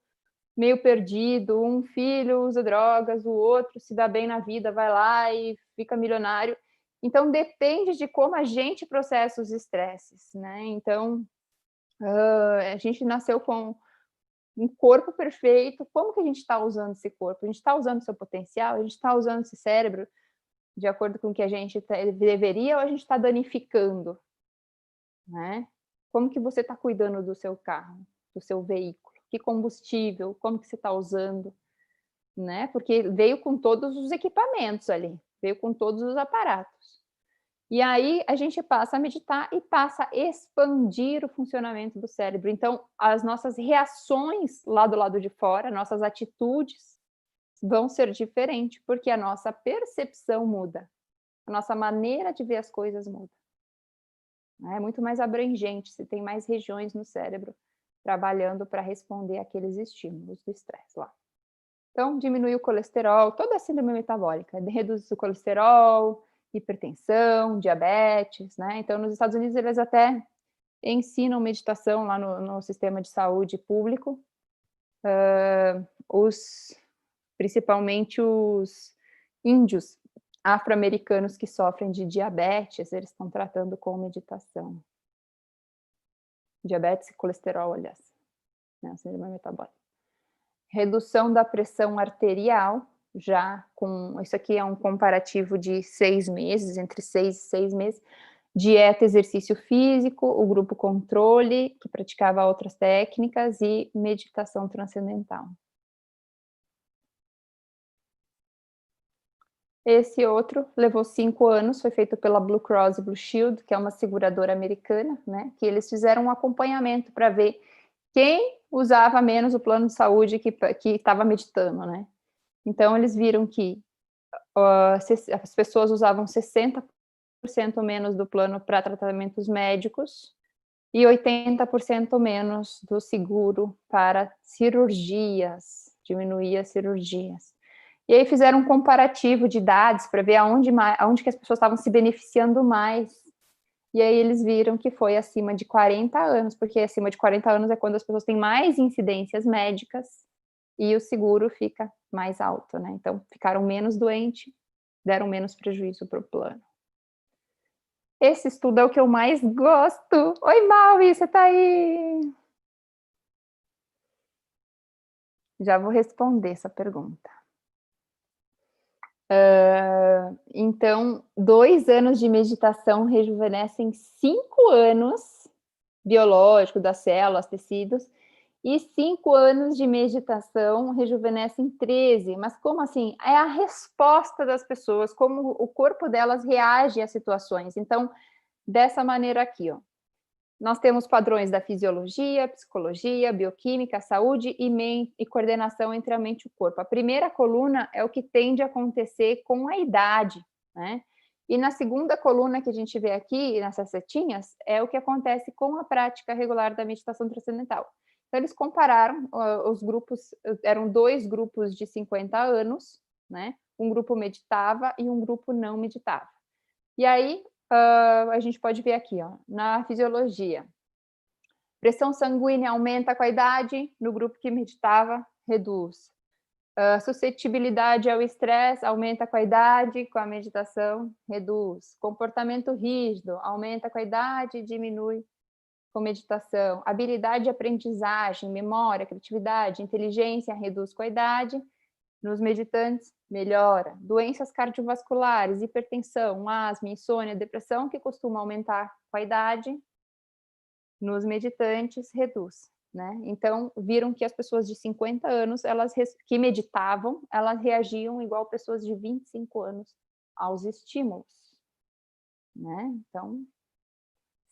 Speaker 1: meio perdido. Um filho usa drogas, o outro se dá bem na vida, vai lá e fica milionário. Então, depende de como a gente processa os estresses, né? Então, a gente nasceu com um corpo perfeito, como que a gente está usando esse corpo? A gente está usando o seu potencial? A gente está usando esse cérebro de acordo com o que a gente deveria ou a gente está danificando? Né? Como que você está cuidando do seu carro, do seu veículo? Que combustível? Como que você está usando? Né? Porque veio com todos os equipamentos ali, veio com todos os aparatos. E aí a gente passa a meditar e passa a expandir o funcionamento do cérebro. Então, as nossas reações lá do lado de fora, nossas atitudes vão ser diferentes, porque a nossa percepção muda, a nossa maneira de ver as coisas muda. É muito mais abrangente, você tem mais regiões no cérebro trabalhando para responder àqueles estímulos do estresse lá. Então, diminui o colesterol, toda a síndrome metabólica, reduz o colesterol, hipertensão, diabetes, né? Então, nos Estados Unidos, eles até ensinam meditação lá no sistema de saúde público, principalmente os índios afro-americanos que sofrem de diabetes, eles estão tratando com meditação. Diabetes e colesterol, aliás, né? A síndrome metabólica. Redução da pressão arterial, já com, isso aqui é um comparativo de 6 meses, entre 6 e 6 meses, dieta, exercício físico, o grupo controle, que praticava outras técnicas, e meditação transcendental. Esse outro levou 5 anos, foi feito pela Blue Cross Blue Shield, que é uma seguradora americana, né, que eles fizeram um acompanhamento para ver quem usava menos o plano de saúde que estava meditando, né? Então, eles viram que as pessoas usavam 60% menos do plano para tratamentos médicos e 80% menos do seguro para cirurgias, diminuía as cirurgias. E aí fizeram um comparativo de dados para ver aonde que as pessoas estavam se beneficiando mais. E aí eles viram que foi acima de 40 anos, porque acima de 40 anos é quando as pessoas têm mais incidências médicas e o seguro fica mais alto, né? Então, ficaram menos doentes, deram menos prejuízo para o plano. Esse estudo é o que eu mais gosto. Oi, Maui, você tá aí? Já vou responder essa pergunta. Então, 2 anos de meditação rejuvenescem 5 anos biológico das células, tecidos, e 5 anos de meditação rejuvenescem 13. Mas como assim? É a resposta das pessoas, como o corpo delas reage às situações. Então, dessa maneira aqui, ó. Nós temos padrões da fisiologia, psicologia, bioquímica, saúde e coordenação entre a mente e o corpo. A primeira coluna é o que tende a acontecer com a idade, né? E na segunda coluna que a gente vê aqui, nessas setinhas, é o que acontece com a prática regular da meditação transcendental. Então, eles compararam os grupos, eram 2 grupos de 50 anos, né? Um grupo meditava e um grupo não meditava. E aí, a gente pode ver aqui, ó, na fisiologia. Pressão sanguínea aumenta com a idade, no grupo que meditava, reduz. Suscetibilidade ao estresse aumenta com a idade, com a meditação, reduz. Comportamento rígido aumenta com a idade, diminui com meditação. Habilidade de aprendizagem, memória, criatividade, inteligência reduz com a idade. Nos meditantes, melhora. Doenças cardiovasculares, hipertensão, asma, insônia, depressão, que costuma aumentar com a idade, nos meditantes, reduz. Né? Então, viram que as pessoas de 50 anos, que meditavam, elas reagiam igual pessoas de 25 anos aos estímulos. Né? Então,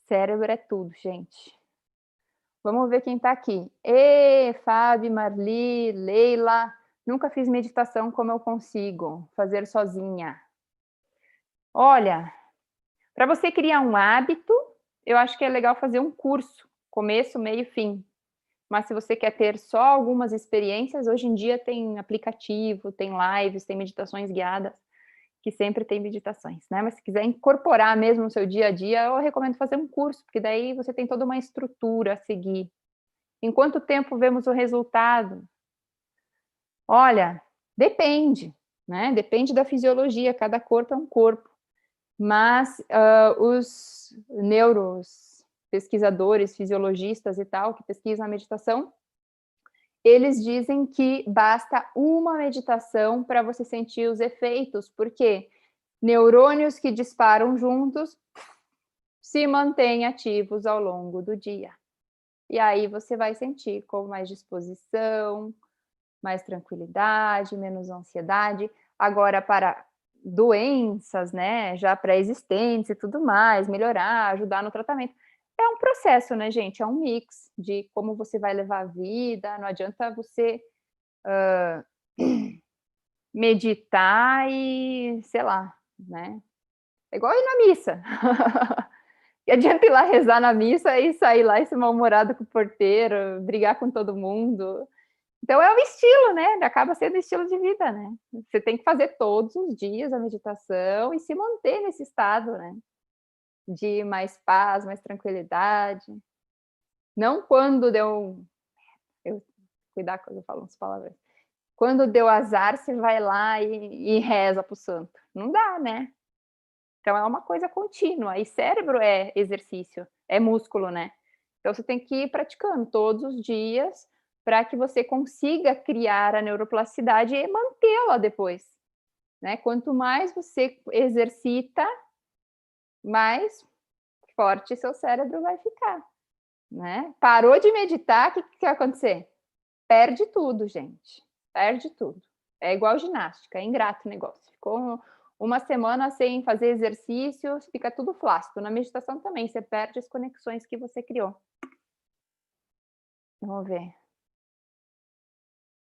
Speaker 1: cérebro é tudo, gente. Vamos ver quem está aqui. Fábio, Marli, Leila. Nunca fiz meditação como eu consigo fazer sozinha. Olha, para você criar um hábito, eu acho que é legal fazer um curso, começo, meio e fim. Mas se você quer ter só algumas experiências, hoje em dia tem aplicativo, tem lives, tem meditações guiadas, que sempre tem meditações, né? Mas se quiser incorporar mesmo no seu dia a dia, eu recomendo fazer um curso, porque daí você tem toda uma estrutura a seguir. Em quanto tempo vemos o resultado? Olha, depende, né? Depende da fisiologia, cada corpo é um corpo. Mas os pesquisadores, fisiologistas e tal, que pesquisam a meditação, eles dizem que basta uma meditação para você sentir os efeitos, porque neurônios que disparam juntos se mantêm ativos ao longo do dia. E aí você vai sentir com mais disposição, mais tranquilidade, menos ansiedade. Agora, para doenças, né, já pré-existentes e tudo mais, melhorar, ajudar no tratamento. É um processo, né, gente? É um mix de como você vai levar a vida. Não adianta você meditar e, sei lá, né? É igual ir na missa. E adianta ir lá rezar na missa e sair lá e ser mal-humorado com o porteiro, brigar com todo mundo. Então é um estilo, né? Acaba sendo estilo de vida, né? Você tem que fazer todos os dias a meditação e se manter nesse estado, né? De mais paz, mais tranquilidade. Não quando deu... cuidar quando eu falo umas palavras. Quando deu azar, você vai lá e reza pro santo. Não dá, né? Então, é uma coisa contínua. E cérebro é exercício, é músculo, né? Então, você tem que ir praticando todos os dias para que você consiga criar a neuroplasticidade e mantê-la depois, né? Quanto mais você exercita, mais forte seu cérebro vai ficar, né? Parou de meditar, o que vai acontecer? Perde tudo, gente. Perde tudo. É igual ginástica, é ingrato o negócio. Ficou uma semana sem fazer exercício, fica tudo flácido. Na meditação também, você perde as conexões que você criou. Vamos ver.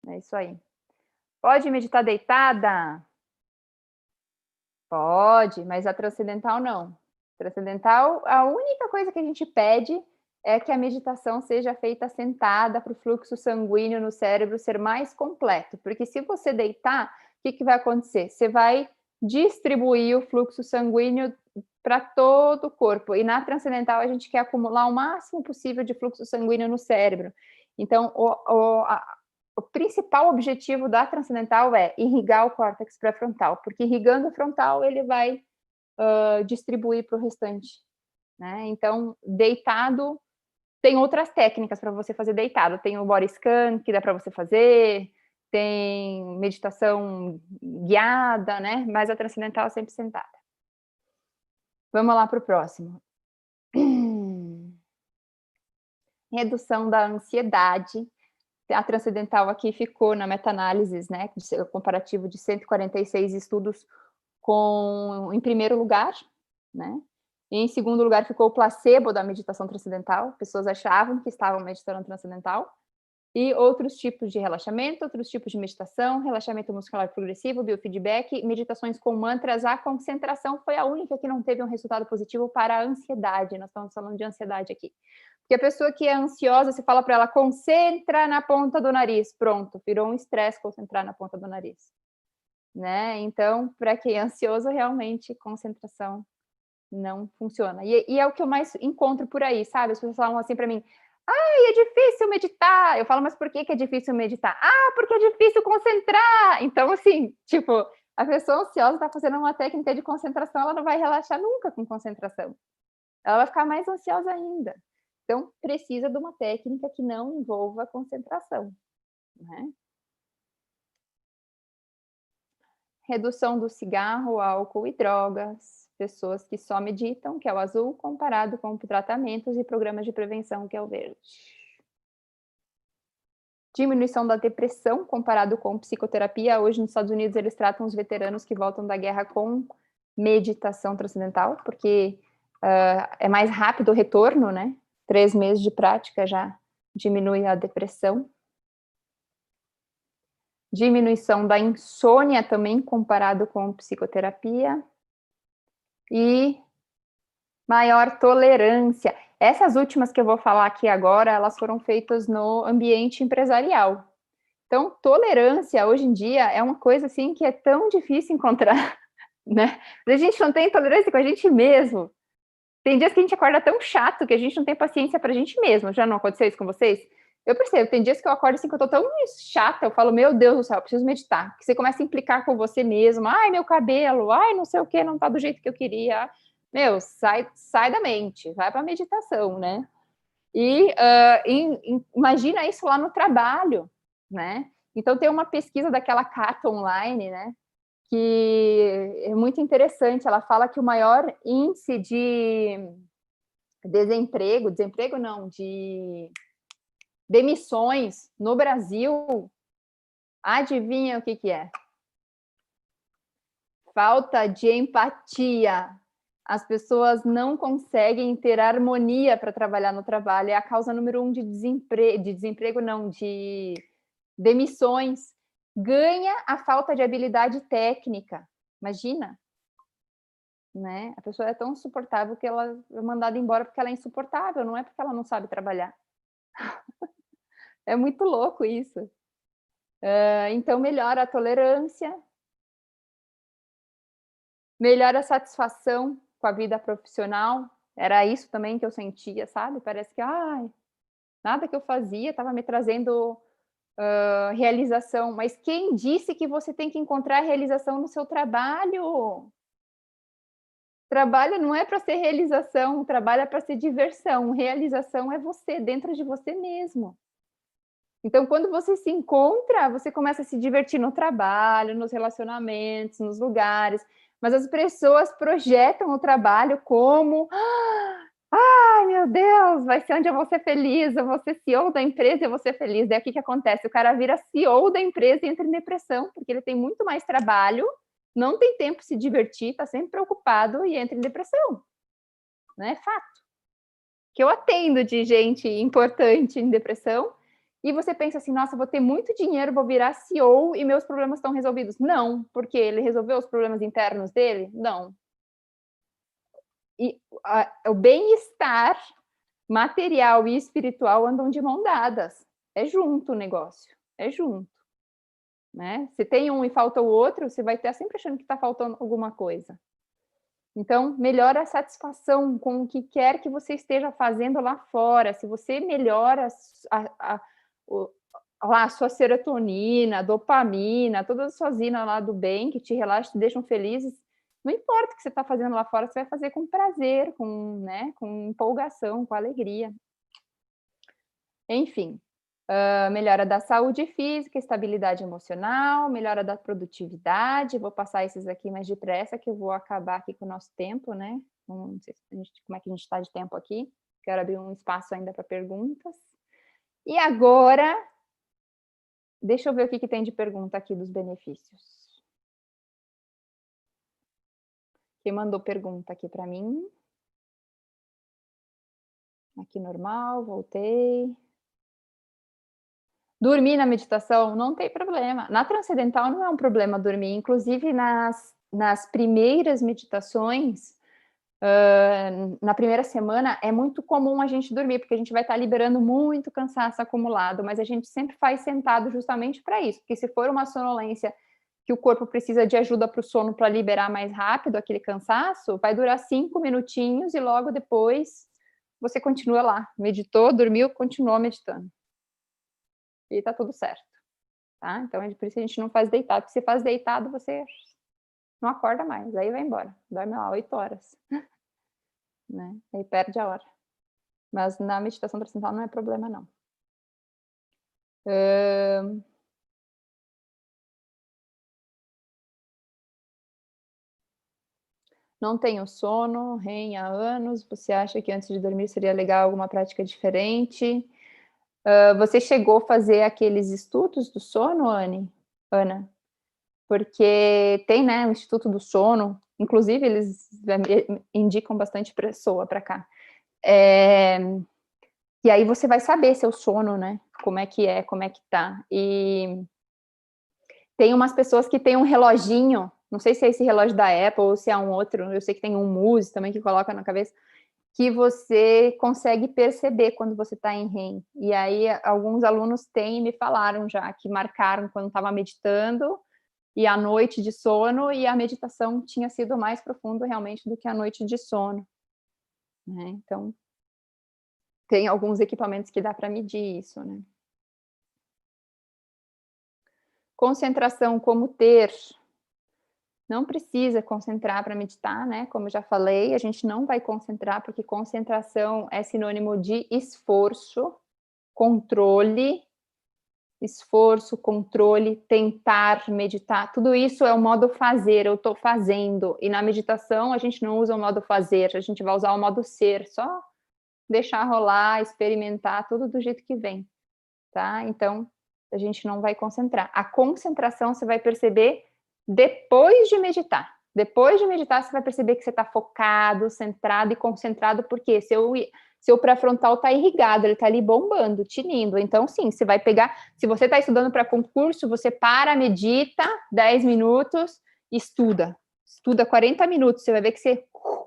Speaker 1: É isso aí. Pode meditar deitada? Pode, mas a transcendental não. Transcendental, a única coisa que a gente pede é que a meditação seja feita sentada para o fluxo sanguíneo no cérebro ser mais completo. Porque se você deitar, o que vai acontecer? Você vai distribuir o fluxo sanguíneo para todo o corpo. E na transcendental a gente quer acumular o máximo possível de fluxo sanguíneo no cérebro. Então, o principal objetivo da transcendental é irrigar o córtex pré-frontal, porque irrigando o frontal ele vai distribuir para o restante, né? Então, deitado, tem outras técnicas para você fazer deitado. Tem o body scan que dá para você fazer, tem meditação guiada, né? Mas a transcendental é sempre sentada. Vamos lá para o próximo. Redução da ansiedade. A transcendental aqui ficou na meta-análise, né? Comparativo de 146 estudos em primeiro lugar, né? E em segundo lugar ficou o placebo da meditação transcendental. Pessoas achavam que estavam meditando transcendental. E outros tipos de relaxamento, outros tipos de meditação, relaxamento muscular progressivo, biofeedback, meditações com mantras. A concentração foi a única que não teve um resultado positivo para a ansiedade. Nós estamos falando de ansiedade aqui. Porque a pessoa que é ansiosa, você fala para ela, concentra na ponta do nariz. Pronto, virou um estresse concentrar na ponta do nariz. Né? Então, para quem é ansioso, realmente, concentração não funciona. E é o que eu mais encontro por aí, sabe? As pessoas falam assim para mim, é difícil meditar. Eu falo, mas por que é difícil meditar? Porque é difícil concentrar. Então, assim, tipo, a pessoa ansiosa está fazendo uma técnica de concentração, ela não vai relaxar nunca com concentração. Ela vai ficar mais ansiosa ainda. Então, precisa de uma técnica que não envolva concentração, né? Redução do cigarro, álcool e drogas. Pessoas que só meditam, que é o azul, comparado com tratamentos e programas de prevenção, que é o verde. Diminuição da depressão, comparado com psicoterapia. Hoje, nos Estados Unidos, eles tratam os veteranos que voltam da guerra com meditação transcendental, porque é mais rápido o retorno, né? 3 meses de prática já diminui a depressão. Diminuição da insônia também, comparado com psicoterapia. E maior tolerância. Essas últimas que eu vou falar aqui agora, elas foram feitas no ambiente empresarial. Então, tolerância, hoje em dia, é uma coisa assim que é tão difícil encontrar, né? A gente não tem tolerância com a gente mesmo. Tem dias que a gente acorda tão chato que a gente não tem paciência pra gente mesmo. Já não aconteceu isso com vocês? Eu percebo, tem dias que eu acordo assim que eu tô tão chata, eu falo, meu Deus do céu, eu preciso meditar. Que você começa a implicar com você mesmo, ai, meu cabelo, ai, não sei o que, não tá do jeito que eu queria. Meu, sai da mente, vai pra meditação, né? E imagina isso lá no trabalho. né? Então, tem uma pesquisa daquela Carta Online, né? Que é muito interessante. Ela fala que o maior índice de desemprego não, de demissões no Brasil, adivinha o que é? Falta de empatia. As pessoas não conseguem ter harmonia para trabalhar no trabalho. É a causa número 1 de desemprego não, de demissões. Ganha a falta de habilidade técnica. Imagina, né? A pessoa é tão insuportável que ela é mandada embora porque ela é insuportável, não é porque ela não sabe trabalhar. É muito louco isso. Então, melhora a tolerância, melhora a satisfação com a vida profissional. Era isso também que eu sentia, sabe? Parece que nada que eu fazia estava me trazendo realização. Mas quem disse que você tem que encontrar realização no seu trabalho? Trabalho não é para ser realização, trabalho é para ser diversão. Realização é você, dentro de você mesmo. Então, quando você se encontra, você começa a se divertir no trabalho, nos relacionamentos, nos lugares. Mas as pessoas projetam o trabalho como ai, meu Deus, vai ser onde eu vou ser feliz, eu vou ser CEO da empresa e eu vou ser feliz. Daí o que acontece? O cara vira CEO da empresa e entra em depressão, porque ele tem muito mais trabalho, não tem tempo de se divertir, está sempre preocupado e entra em depressão. Não é fato. Que eu atendo de gente importante em depressão, e você pensa assim, nossa, vou ter muito dinheiro, vou virar CEO e meus problemas estão resolvidos. Não, porque ele resolveu os problemas internos dele? Não. E o bem-estar material e espiritual andam de mão dadas. É junto o negócio, é junto. Né? Se tem um e falta o outro, você vai estar sempre achando que está faltando alguma coisa. Então, melhora a satisfação com o que quer que você esteja fazendo lá fora. Se você melhora a sua serotonina, dopamina, todas as suas zinas lá do bem, que te relaxam, te deixam felizes, não importa o que você está fazendo lá fora, você vai fazer com prazer, com empolgação, com alegria. Enfim, melhora da saúde física, estabilidade emocional, melhora da produtividade. Vou passar esses aqui mais depressa, que eu vou acabar aqui com o nosso tempo, né? Não sei como é que a gente está de tempo aqui. Quero abrir um espaço ainda para perguntas. E agora, deixa eu ver o que tem de pergunta aqui dos benefícios. Quem mandou pergunta aqui para mim? Aqui normal, voltei. Dormir na meditação não tem problema. Na transcendental não é um problema dormir. Inclusive, nas primeiras meditações, na primeira semana, é muito comum a gente dormir, porque a gente vai estar liberando muito cansaço acumulado, mas a gente sempre faz sentado justamente para isso, porque se for uma sonolência que o corpo precisa de ajuda para o sono para liberar mais rápido aquele cansaço, vai durar 5 minutinhos e logo depois você continua lá. Meditou, dormiu, continuou meditando. E tá tudo certo. Tá? Então, é por isso que a gente não faz deitado, porque se faz deitado, você não acorda mais, aí vai embora, dorme lá 8 horas. Né? Aí perde a hora. Mas na meditação transcendental não é problema, não. Não tenho sono, REM há anos. Você acha que antes de dormir seria legal alguma prática diferente? Você chegou a fazer aqueles estudos do sono, Ana? Porque tem, né, o Instituto do Sono, inclusive eles indicam bastante pessoa para cá. E aí você vai saber seu sono, né? Como é que tá. E tem umas pessoas que têm um reloginho, não sei se é esse relógio da Apple ou se é um outro, eu sei que tem um Muse também que coloca na cabeça, que você consegue perceber quando você está em REM. E aí alguns alunos têm e me falaram já que marcaram quando estava meditando e a noite de sono, e a meditação tinha sido mais profundo realmente do que a noite de sono. Né? Então, tem alguns equipamentos que dá para medir isso, né? Concentração, como ter? Não precisa concentrar para meditar, né? Como eu já falei, a gente não vai concentrar, porque concentração é sinônimo de esforço, controle, esforço, controle, tentar, meditar, tudo isso é o modo fazer, eu estou fazendo. E na meditação a gente não usa o modo fazer, a gente vai usar o modo ser, só deixar rolar, experimentar, tudo do jeito que vem, tá? Então, a gente não vai concentrar. A concentração você vai perceber depois de meditar. Depois de meditar, você vai perceber que você está focado, centrado e concentrado, porque seu pré-frontal está irrigado, ele está ali bombando, tinindo. Então, sim, você vai pegar. Se você está estudando para concurso, você para, medita 10 minutos, estuda. Estuda 40 minutos, você vai ver que você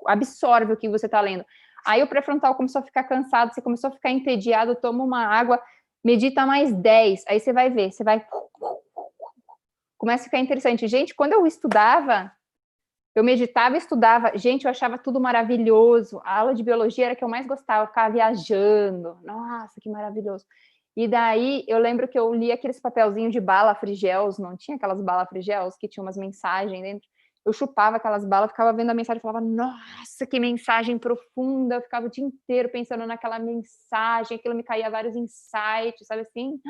Speaker 1: absorve o que você está lendo. Aí o pré-frontal começou a ficar cansado, você começou a ficar entediado, toma uma água, medita mais 10. Aí você vai ver, você vai. Começa a ficar interessante. Gente, quando eu estudava, eu meditava e estudava. Gente, eu achava tudo maravilhoso. A aula de biologia era a que eu mais gostava. Eu ficava viajando. Nossa, que maravilhoso. E daí, eu lembro que eu li aqueles papelzinhos de bala frigels, não tinha aquelas balas frigels que tinham umas mensagens dentro? Eu chupava aquelas balas, ficava vendo a mensagem e falava, nossa, que mensagem profunda. Eu ficava o dia inteiro pensando naquela mensagem, aquilo me caía vários insights, sabe assim?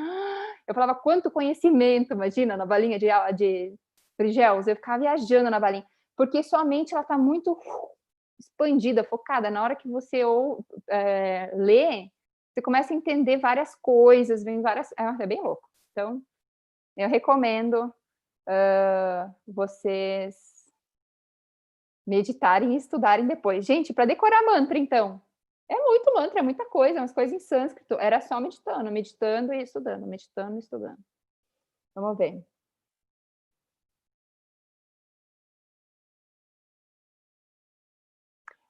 Speaker 1: Eu falava, quanto conhecimento, imagina, na balinha de frigels. Eu ficava viajando na balinha. Porque sua mente ela está muito expandida, focada. Na hora que você lê, você começa a entender várias coisas, vem várias. É bem louco. Então, eu recomendo vocês meditarem e estudarem depois. Gente, para decorar mantra, então. É muito mantra, é muita coisa, umas coisas em sânscrito. Era só meditando, meditando e estudando, meditando e estudando. Vamos ver.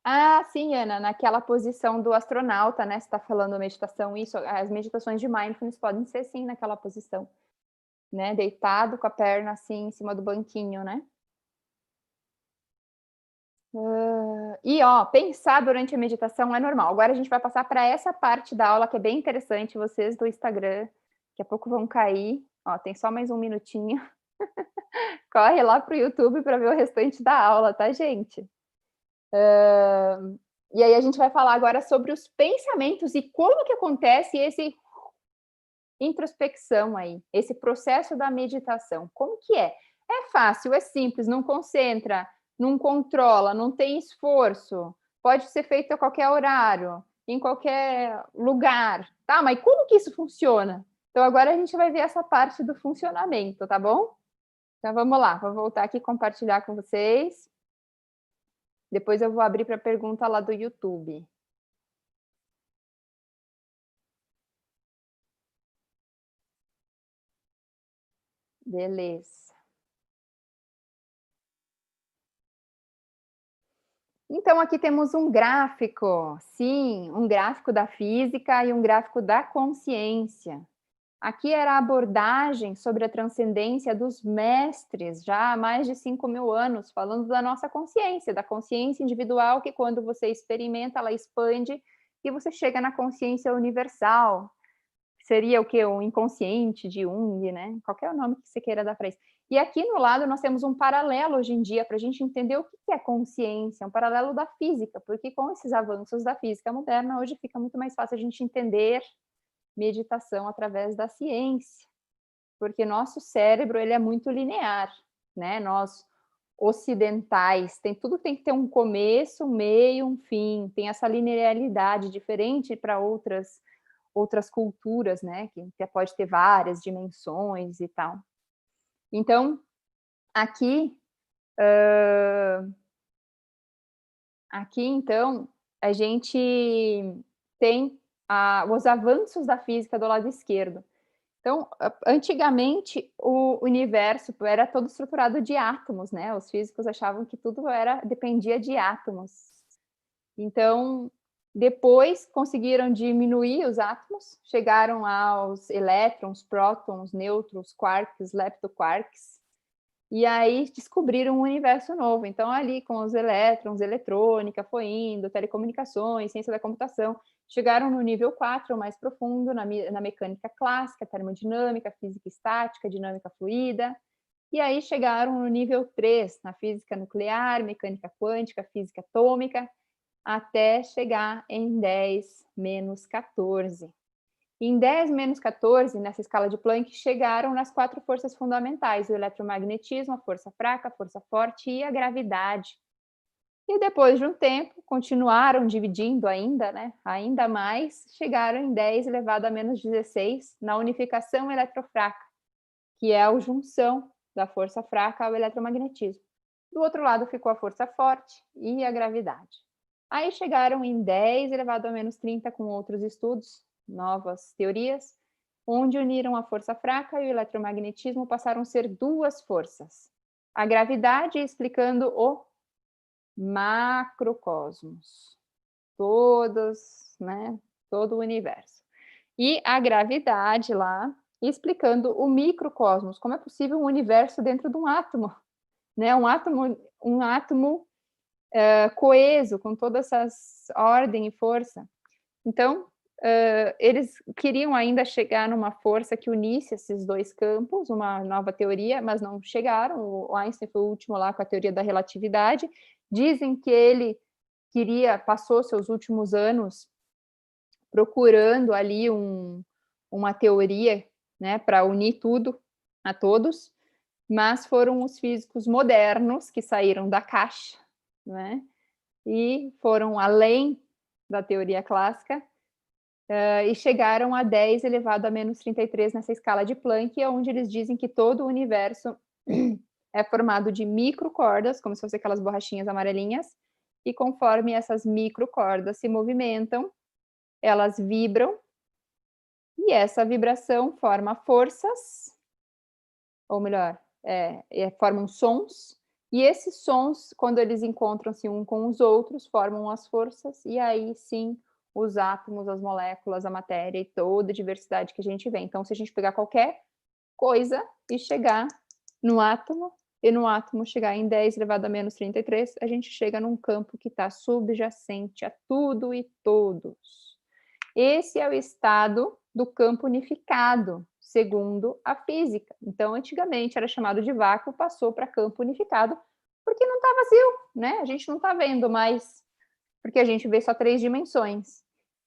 Speaker 1: Ah, sim, Ana, naquela posição do astronauta, né? Você está falando meditação, isso, as meditações de mindfulness podem ser sim naquela posição, né? Deitado com a perna assim em cima do banquinho, né? E ó, pensar durante a meditação é normal. Agora a gente vai passar para essa parte da aula que é bem interessante. Vocês do Instagram, daqui a pouco vão cair. Ó, tem só mais um minutinho. Corre lá pro YouTube para ver o restante da aula, tá, gente? E aí a gente vai falar agora sobre os pensamentos e como que acontece esse introspecção aí, esse processo da meditação. Como que é? É fácil, é simples, não concentra, não controla, não tem esforço, pode ser feito a qualquer horário, em qualquer lugar, tá? Mas como que isso funciona? Então agora a gente vai ver essa parte do funcionamento, tá bom? Então vamos lá, vou voltar aqui e compartilhar com vocês. Depois eu vou abrir para pergunta lá do YouTube. Beleza. Então, aqui temos um gráfico, sim, um gráfico da física e um gráfico da consciência. Aqui era a abordagem sobre a transcendência dos mestres, já há mais de 5.000 anos, falando da nossa consciência, da consciência individual, que quando você experimenta, ela expande e você chega na consciência universal. Seria o que? O inconsciente de Jung, né? Qualquer nome que você queira dar para isso. E aqui no lado nós temos um paralelo hoje em dia para a gente entender o que é consciência, um paralelo da física, porque com esses avanços da física moderna, hoje fica muito mais fácil a gente entender meditação através da ciência, porque nosso cérebro ele é muito linear, né? Nós ocidentais, tudo tem que ter um começo, um meio, um fim, tem essa linearidade diferente para outras culturas, né, que pode ter várias dimensões e tal. Então, aqui, então, a gente tem os avanços da física do lado esquerdo. Então, antigamente, o universo era todo estruturado de átomos, né? Os físicos achavam que tudo dependia de átomos. Então, depois conseguiram diminuir os átomos, chegaram aos elétrons, prótons, nêutrons, quarks, leptoquarks, e aí descobriram um universo novo. Então, ali com os elétrons, eletrônica foi indo, telecomunicações, ciência da computação, chegaram no nível 4, mais profundo, na mecânica clássica, termodinâmica, física estática, dinâmica fluida, e aí chegaram no nível 3, na física nuclear, mecânica quântica, física atômica, até chegar em 10 menos 14. Em 10 menos 14, nessa escala de Planck, chegaram nas 4 forças fundamentais, o eletromagnetismo, a força fraca, a força forte e a gravidade. E depois de um tempo, continuaram dividindo ainda, né? Ainda mais, chegaram em 10 elevado a menos 16 na unificação eletrofraca, que é a junção da força fraca ao eletromagnetismo. Do outro lado ficou a força forte e a gravidade. Aí chegaram em 10 elevado a menos 30 com outros estudos, novas teorias, onde uniram a força fraca e o eletromagnetismo passaram a ser 2 forças. A gravidade explicando o macrocosmos, todos, né, todo o universo. E a gravidade lá explicando o microcosmos, como é possível um universo dentro de um átomo, né? Um átomo coeso, com todas essas ordem e força. Então, eles queriam ainda chegar numa força que unisse esses 2 campos, uma nova teoria, mas não chegaram. O Einstein foi o último lá com a teoria da relatividade. Dizem que ele passou seus últimos anos procurando ali uma teoria, né, para unir tudo a todos, mas foram os físicos modernos que saíram da caixa, né, e foram além da teoria clássica, e chegaram a 10 elevado a menos 33 nessa escala de Planck, onde eles dizem que todo o universo é formado de microcordas, como se fossem aquelas borrachinhas amarelinhas, e conforme essas microcordas se movimentam, elas vibram, e essa vibração forma forças, ou melhor, formam sons, e esses sons, quando eles encontram-se um com os outros, formam as forças, e aí sim os átomos, as moléculas, a matéria e toda a diversidade que a gente vê. Então, se a gente pegar qualquer coisa e chegar no átomo, e no átomo chegar em 10 elevado a menos 33, a gente chega num campo que está subjacente a tudo e todos. Esse é o estado do campo unificado, segundo a física. Então, antigamente era chamado de vácuo, passou para campo unificado, porque não está vazio, né? A gente não está vendo mais, porque a gente vê só 3 dimensões.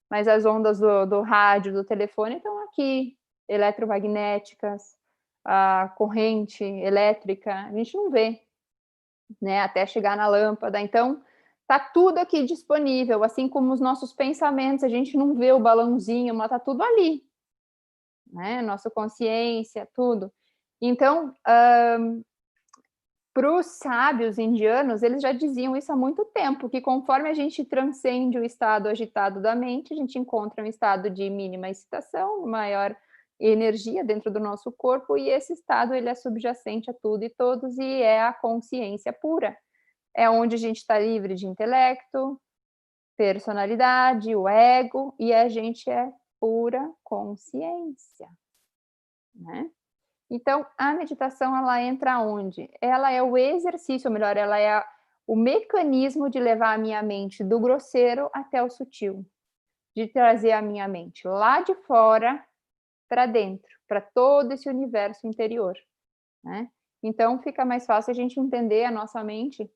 Speaker 1: Mas as ondas do rádio, do telefone estão aqui, eletromagnéticas, a corrente elétrica, a gente não vê, né? Até chegar na lâmpada. Então, tá tudo aqui disponível, assim como os nossos pensamentos, a gente não vê o balãozinho, mas tá tudo ali, né? Nossa consciência, tudo. Então, para os sábios indianos, eles já diziam isso há muito tempo, que conforme a gente transcende o estado agitado da mente, a gente encontra um estado de mínima excitação, maior energia dentro do nosso corpo, e esse estado ele é subjacente a tudo e todos, e é a consciência pura. É onde a gente está livre de intelecto, personalidade, o ego, e a gente é pura consciência, né? Então, a meditação, ela entra onde? Ela é o exercício, ou melhor, ela é o mecanismo de levar a minha mente do grosseiro até o sutil, de trazer a minha mente lá de fora para dentro, para todo esse universo interior, né? Então, fica mais fácil a gente entender a nossa mente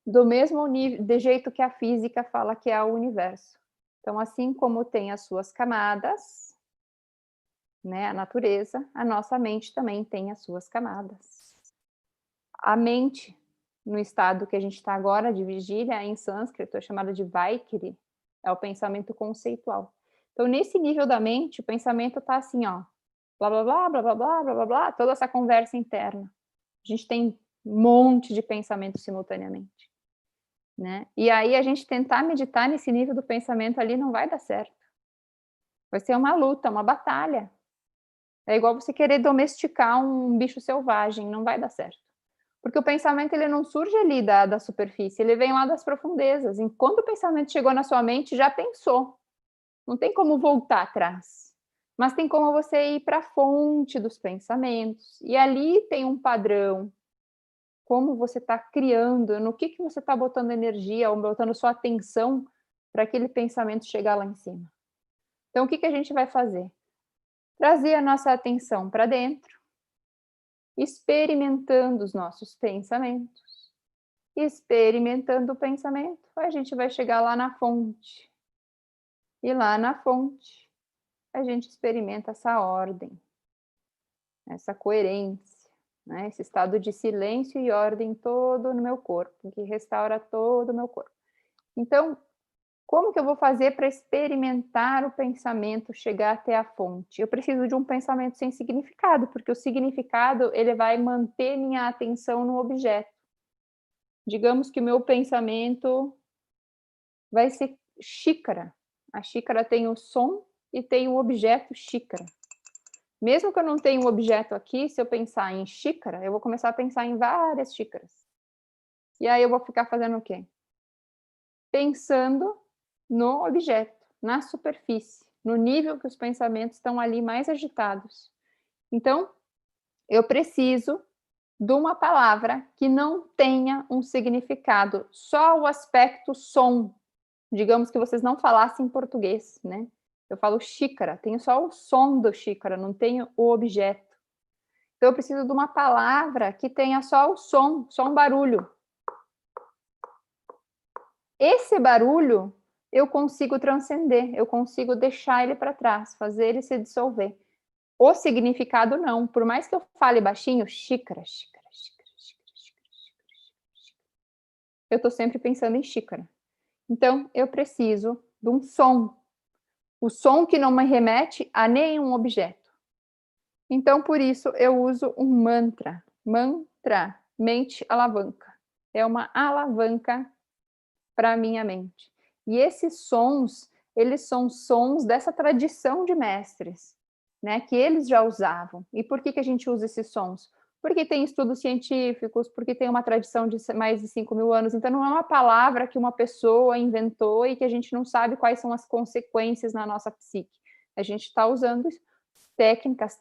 Speaker 1: do mesmo nível, de jeito que a física fala que é o universo. Então, assim como tem as suas camadas, né, a natureza, a nossa mente também tem as suas camadas. A mente, no estado que a gente está agora, de vigília, em sânscrito, é chamada de Vaikiri, é o pensamento conceitual. Então, nesse nível da mente, o pensamento está assim, ó, blá, blá, blá, blá, blá, blá, blá, blá, blá, toda essa conversa interna. A gente tem um monte de pensamento simultaneamente, né? E aí, a gente tentar meditar nesse nível do pensamento ali não vai dar certo. Vai ser uma luta, uma batalha. É igual você querer domesticar um bicho selvagem, não vai dar certo. Porque o pensamento ele não surge ali da superfície, ele vem lá das profundezas. Enquanto o pensamento chegou na sua mente, já pensou. Não tem como voltar atrás. Mas tem como você ir para a fonte dos pensamentos. E ali tem um padrão. Como você está criando, no que você está botando energia, ou botando sua atenção para aquele pensamento chegar lá em cima. Então, o que a gente vai fazer? Trazer a nossa atenção para dentro, experimentando os nossos pensamentos. Experimentando o pensamento, a gente vai chegar lá na fonte. E lá na fonte, a gente experimenta essa ordem, essa coerência, né? Esse estado de silêncio e ordem todo no meu corpo, que restaura todo o meu corpo. Então, como que eu vou fazer para experimentar o pensamento chegar até a fonte? Eu preciso de um pensamento sem significado, porque o significado ele vai manter minha atenção no objeto. Digamos que o meu pensamento vai ser xícara. A xícara tem o som e tem o objeto xícara. Mesmo que eu não tenha um objeto aqui, se eu pensar em xícara, eu vou começar a pensar em várias xícaras. E aí eu vou ficar fazendo o quê? Pensando no objeto, na superfície, no nível que os pensamentos estão ali mais agitados. Então, eu preciso de uma palavra que não tenha um significado, só o aspecto som. Digamos que vocês não falassem português, né? Eu falo xícara, tenho só o som do xícara, não tenho o objeto. Então, eu preciso de uma palavra que tenha só o som, só um barulho. Esse barulho eu consigo transcender, eu consigo deixar ele para trás, fazer ele se dissolver. O significado não, por mais que eu fale baixinho, xícara, xícara, xícara, xícara, xícara, xícara, eu estou sempre pensando em xícara. Então, eu preciso de um som, o som que não me remete a nenhum objeto. Então, por isso, eu uso um mantra. Mantra, mente alavanca. É uma alavanca para a minha mente. E esses sons, eles são sons dessa tradição de mestres, né, que eles já usavam. E por que a gente usa esses sons? Porque tem estudos científicos, porque tem uma tradição de mais de 5.000 anos, então não é uma palavra que uma pessoa inventou e que a gente não sabe quais são as consequências na nossa psique. A gente está usando técnicas,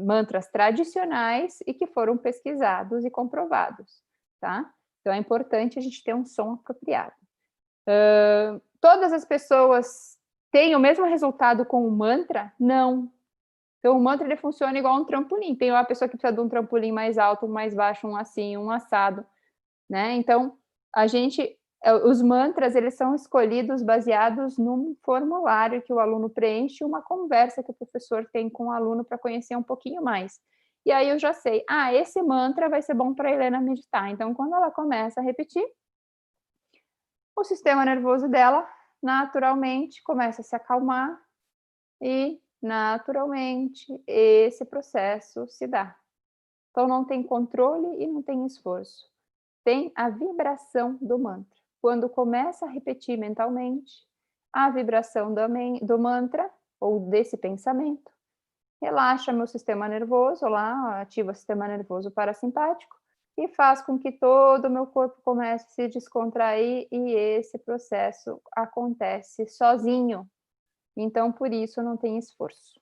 Speaker 1: mantras tradicionais e que foram pesquisados e comprovados, tá? Então é importante a gente ter um som apropriado. Todas as pessoas têm o mesmo resultado com o mantra? Não. Então, o mantra ele funciona igual um trampolim. Tem uma pessoa que precisa de um trampolim mais alto, um mais baixo, um assim, um assado, né? Então, os mantras, eles são escolhidos baseados num formulário que o aluno preenche, uma conversa que o professor tem com o aluno para conhecer um pouquinho mais. E aí eu já sei, esse mantra vai ser bom para a Helena meditar. Então, quando ela começa a repetir, o sistema nervoso dela naturalmente começa a se acalmar e naturalmente esse processo se dá. Então não tem controle e não tem esforço. Tem a vibração do mantra. Quando começa a repetir mentalmente, a vibração do mantra ou desse pensamento relaxa meu sistema nervoso lá, ativa o sistema nervoso parasimpático e faz com que todo o meu corpo comece a se descontrair e esse processo acontece sozinho. Então, por isso, não tem esforço.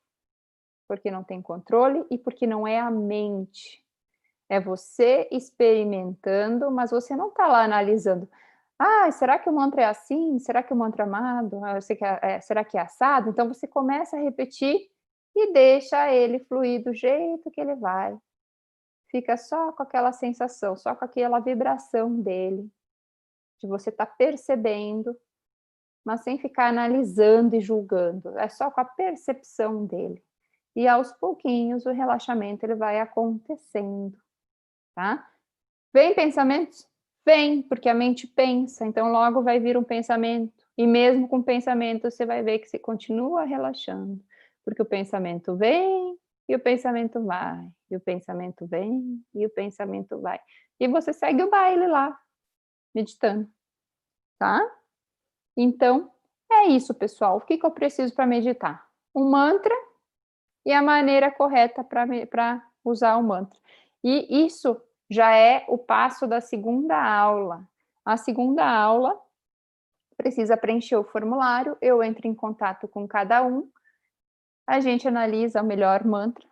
Speaker 1: Porque não tem controle e porque não é a mente. É você experimentando, mas você não está lá analisando. Será que o mantra é assim? Será que o mantra é amado? Será que é assado? Então, você começa a repetir e deixa ele fluir do jeito que ele vai. Fica só com aquela sensação, só com aquela vibração dele, de você estar percebendo, mas sem ficar analisando e julgando. É só com a percepção dele. E aos pouquinhos o relaxamento ele vai acontecendo, tá? Vem pensamentos? Vem, porque a mente pensa, então logo vai vir um pensamento. E mesmo com pensamento, você vai ver que você continua relaxando, porque o pensamento vem e o pensamento vai, e o pensamento vem e o pensamento vai. E você segue o baile lá, meditando, tá? Então, é isso, pessoal. O que eu preciso para meditar? Um mantra e a maneira correta para usar o mantra. E isso já é o passo da segunda aula. A segunda aula precisa preencher o formulário, eu entro em contato com cada um, a gente analisa o melhor mantra,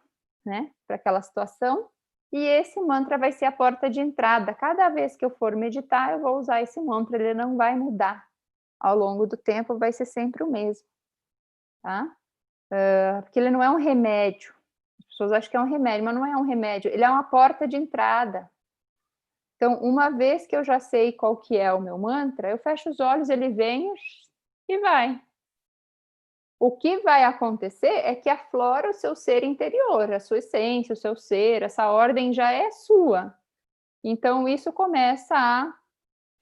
Speaker 1: né, para aquela situação, e esse mantra vai ser a porta de entrada. Cada vez que eu for meditar, eu vou usar esse mantra, ele não vai mudar. Ao longo do tempo, vai ser sempre o mesmo, tá? Porque ele não é um remédio. As pessoas acham que é um remédio, mas não é um remédio. Ele é uma porta de entrada. Então, uma vez que eu já sei qual que é o meu mantra, eu fecho os olhos, ele vem e vai. O que vai acontecer é que aflora o seu ser interior, a sua essência, o seu ser, essa ordem já é sua. Então, isso começa a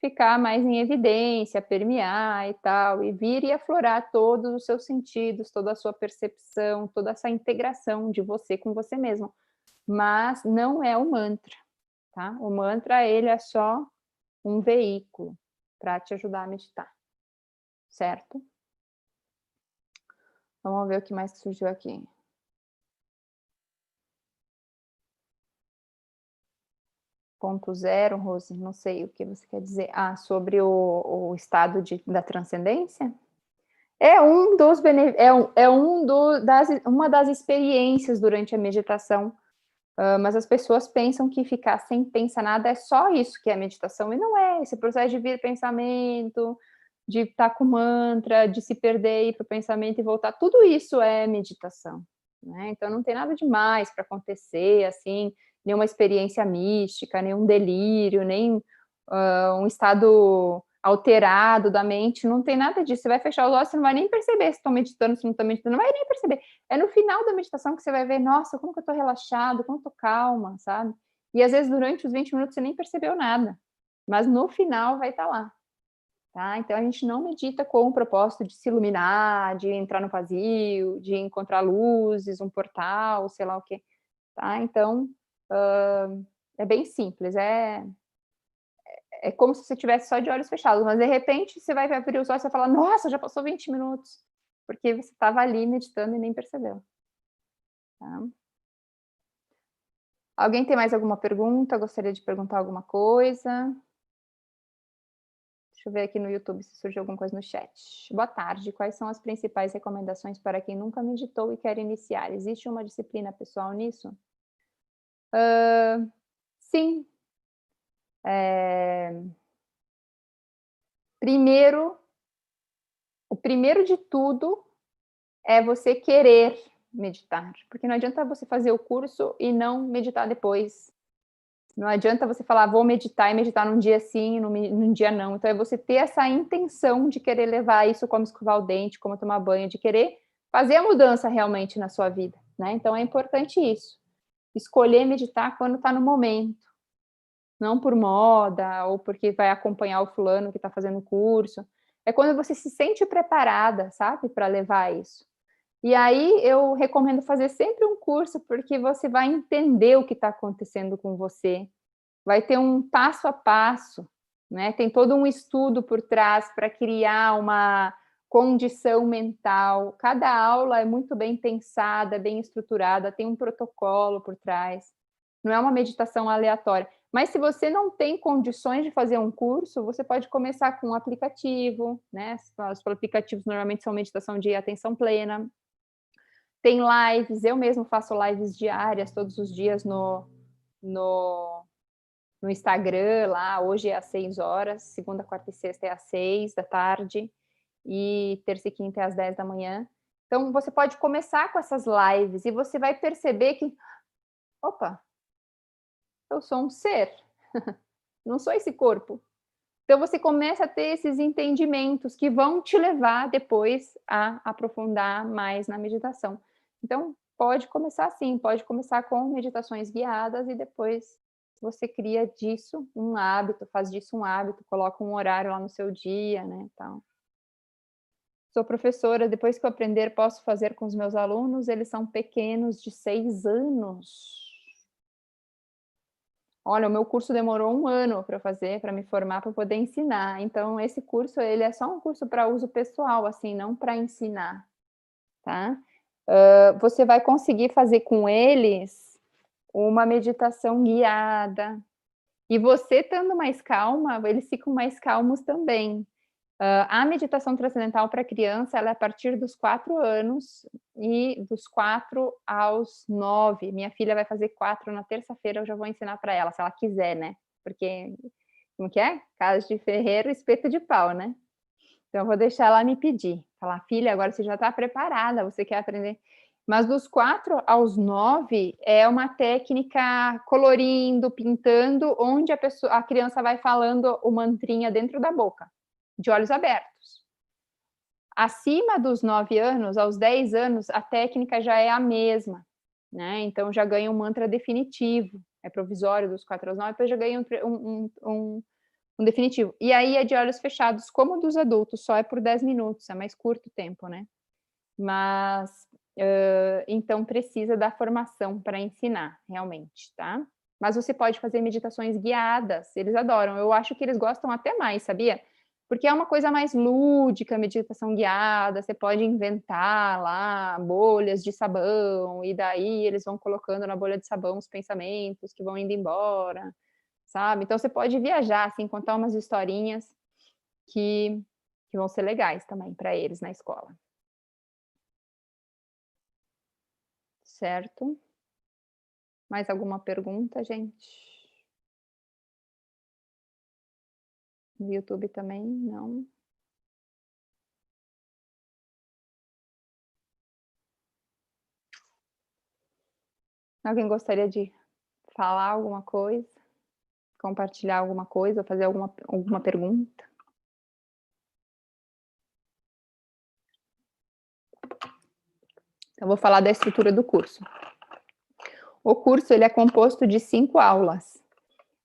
Speaker 1: ficar mais em evidência, permear e tal, e vir e aflorar todos os seus sentidos, toda a sua percepção, toda essa integração de você com você mesmo. Mas não é o mantra, tá? O mantra, ele é só um veículo para te ajudar a meditar, certo? Vamos ver o que mais que surgiu aqui. Ponto zero, Rose, não sei o que você quer dizer. Ah, sobre o estado da transcendência? É uma das experiências durante a meditação, mas as pessoas pensam que ficar sem pensar nada é só isso que é meditação, e não é. Esse processo de vir pensamento, de estar com mantra, de se perder para o pensamento e voltar, tudo isso é meditação, né? Então não tem nada demais para acontecer, assim, nenhuma experiência mística, nenhum delírio, nem um estado alterado da mente, não tem nada disso. Você vai fechar os olhos, você não vai nem perceber se estão meditando, se não estão meditando, não vai nem perceber. É no final da meditação que você vai ver, nossa, como que eu estou relaxado, como eu estou calma, sabe? E às vezes durante os 20 minutos você nem percebeu nada, mas no final vai estar lá. Tá? Então a gente não medita com o propósito de se iluminar, de entrar no vazio, de encontrar luzes, um portal, sei lá o quê. Tá? Então é bem simples, é como se você tivesse só de olhos fechados, mas de repente você vai abrir os olhos e vai falar, nossa, já passou 20 minutos, porque você estava ali meditando e nem percebeu. Tá? Alguém tem mais alguma pergunta? Gostaria de perguntar alguma coisa? Deixa eu ver aqui no YouTube se surgiu alguma coisa no chat. Boa tarde, quais são as principais recomendações para quem nunca meditou e quer iniciar? Existe uma disciplina pessoal nisso? Sim. O primeiro de tudo é você querer meditar, porque não adianta você fazer o curso e não meditar depois. Não adianta você falar, vou meditar e meditar num dia sim, num dia não. Então é você ter essa intenção de querer levar isso, como escovar o dente, como tomar banho, de querer fazer a mudança realmente na sua vida, né? Então é importante isso. Escolher meditar quando está no momento, não por moda ou porque vai acompanhar o fulano que está fazendo o curso. É quando você se sente preparada, sabe, para levar isso. E aí eu recomendo fazer sempre um curso, porque você vai entender o que está acontecendo com você, vai ter um passo a passo, né? Tem todo um estudo por trás para criar uma condição mental. Cada aula é muito bem pensada, bem estruturada, tem um protocolo por trás. Não é uma meditação aleatória. Mas se você não tem condições de fazer um curso, você pode começar com um aplicativo, né? Os aplicativos normalmente são meditação de atenção plena. Tem lives, eu mesmo faço lives diárias, todos os dias no Instagram, lá, hoje é às 6 horas, segunda, quarta e sexta é às 6 da tarde, e terça e quinta é às 10 da manhã. Então, você pode começar com essas lives e você vai perceber que, opa, eu sou um ser, não sou esse corpo. Então, você começa a ter esses entendimentos que vão te levar depois a aprofundar mais na meditação. Então, pode começar assim, pode começar com meditações guiadas e depois você cria disso um hábito, faz disso um hábito, coloca um horário lá no seu dia, né, então. Sou professora, depois que eu aprender, posso fazer com os meus alunos, eles são pequenos, de 6 anos. Olha, o meu curso demorou 1 ano para fazer, para me formar, para poder ensinar. Então, esse curso, ele é só um curso para uso pessoal, assim, não para ensinar, tá? Você vai conseguir fazer com eles uma meditação guiada. E você estando mais calma, eles ficam mais calmos também. A meditação transcendental para criança, ela é a partir dos 4 anos e dos 4 aos 9. Minha filha vai fazer 4 na terça-feira, eu já vou ensinar para ela, se ela quiser, né? Porque, como que é? Casa de ferreiro, espeto de pau, né? Então, eu vou deixar ela me pedir. Falar, filha, agora você já está preparada, você quer aprender. Mas dos 4 aos 9 é uma técnica colorindo, pintando, onde a criança vai falando o mantrinha dentro da boca, de olhos abertos. Acima dos 9 anos, aos 10 anos, a técnica já é a mesma, né? Então já ganha um mantra definitivo, é provisório dos 4 aos 9, depois já ganha um definitivo. E aí é de olhos fechados, como dos adultos, só é por 10 minutos, é mais curto o tempo, né? Mas, então precisa da formação para ensinar, realmente, tá? Mas você pode fazer meditações guiadas, eles adoram. Eu acho que eles gostam até mais, sabia? Porque é uma coisa mais lúdica, meditação guiada, você pode inventar lá bolhas de sabão, e daí eles vão colocando na bolha de sabão os pensamentos que vão indo embora, sabe? Então você pode viajar, assim, contar umas historinhas que vão ser legais também para eles na escola. Certo? Mais alguma pergunta, gente? No YouTube também, não? Alguém gostaria de falar alguma coisa? Compartilhar alguma coisa, ou fazer alguma pergunta? Então, vou falar da estrutura do curso. O curso ele é composto de 5 aulas.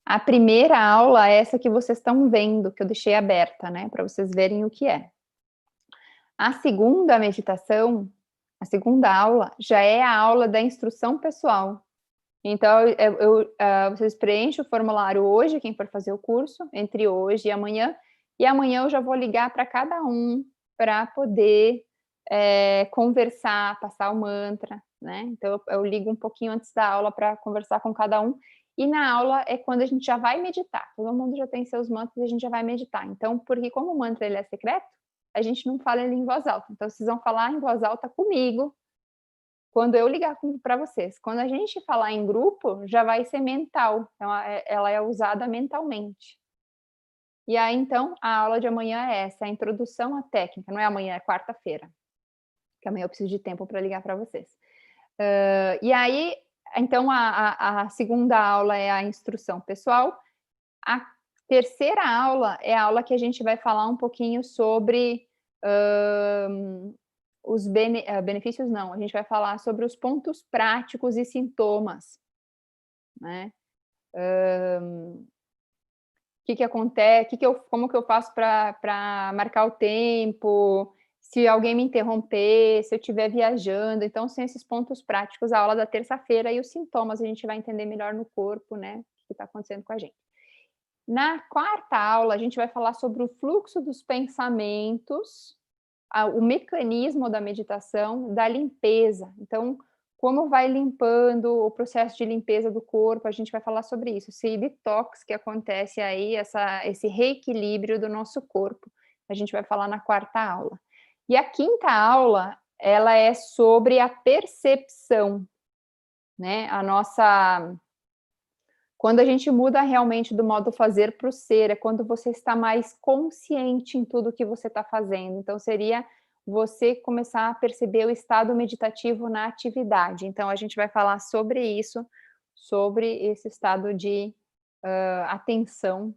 Speaker 1: A primeira aula é essa que vocês estão vendo, que eu deixei aberta, né, para vocês verem o que é. A segunda meditação, a segunda aula, já é a aula da instrução pessoal. Então, vocês preenchem o formulário hoje, quem for fazer o curso, entre hoje e amanhã eu já vou ligar para cada um para poder conversar, passar o mantra, né? Então, eu ligo um pouquinho antes da aula para conversar com cada um, e na aula é quando a gente já vai meditar, todo mundo já tem seus mantras e a gente já vai meditar. Então, porque como o mantra ele é secreto, a gente não fala ele em voz alta, então vocês vão falar em voz alta comigo, quando eu ligar para vocês. Quando a gente falar em grupo, já vai ser mental, então ela é usada mentalmente. E aí, então, a aula de amanhã é essa, a introdução à técnica, não é amanhã, é quarta-feira, que amanhã eu preciso de tempo para ligar para vocês. E aí, então, a segunda aula é a instrução pessoal, a terceira aula é a aula que a gente vai falar um pouquinho sobre os benefícios, não, a gente vai falar sobre os pontos práticos e sintomas, né? O que acontece, como que eu faço para marcar o tempo, se alguém me interromper, se eu estiver viajando. Então, são esses pontos práticos, a aula da terça-feira, e os sintomas a gente vai entender melhor no corpo, né? O que está acontecendo com a gente. Na quarta aula, a gente vai falar sobre o fluxo dos pensamentos, o mecanismo da meditação, da limpeza. Então, como vai limpando o processo de limpeza do corpo, a gente vai falar sobre isso, esse detox que acontece aí, esse reequilíbrio do nosso corpo, a gente vai falar na quarta aula. E a quinta aula, ela é sobre a percepção, né? Quando a gente muda realmente do modo fazer para o ser, é quando você está mais consciente em tudo que você está fazendo. Então, seria você começar a perceber o estado meditativo na atividade. Então, a gente vai falar sobre isso, sobre esse estado de atenção,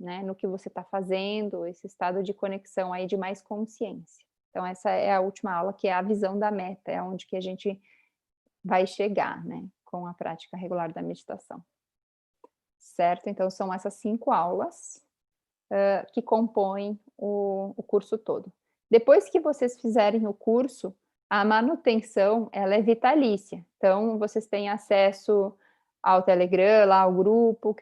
Speaker 1: né, no que você está fazendo, esse estado de conexão aí de mais consciência. Então, essa é a última aula, que é a visão da meta, é onde que a gente vai chegar, né, com a prática regular da meditação. Certo? Então, são essas 5 aulas que compõem o curso todo. Depois que vocês fizerem o curso, a manutenção, ela é vitalícia. Então, vocês têm acesso ao Telegram, lá ao grupo,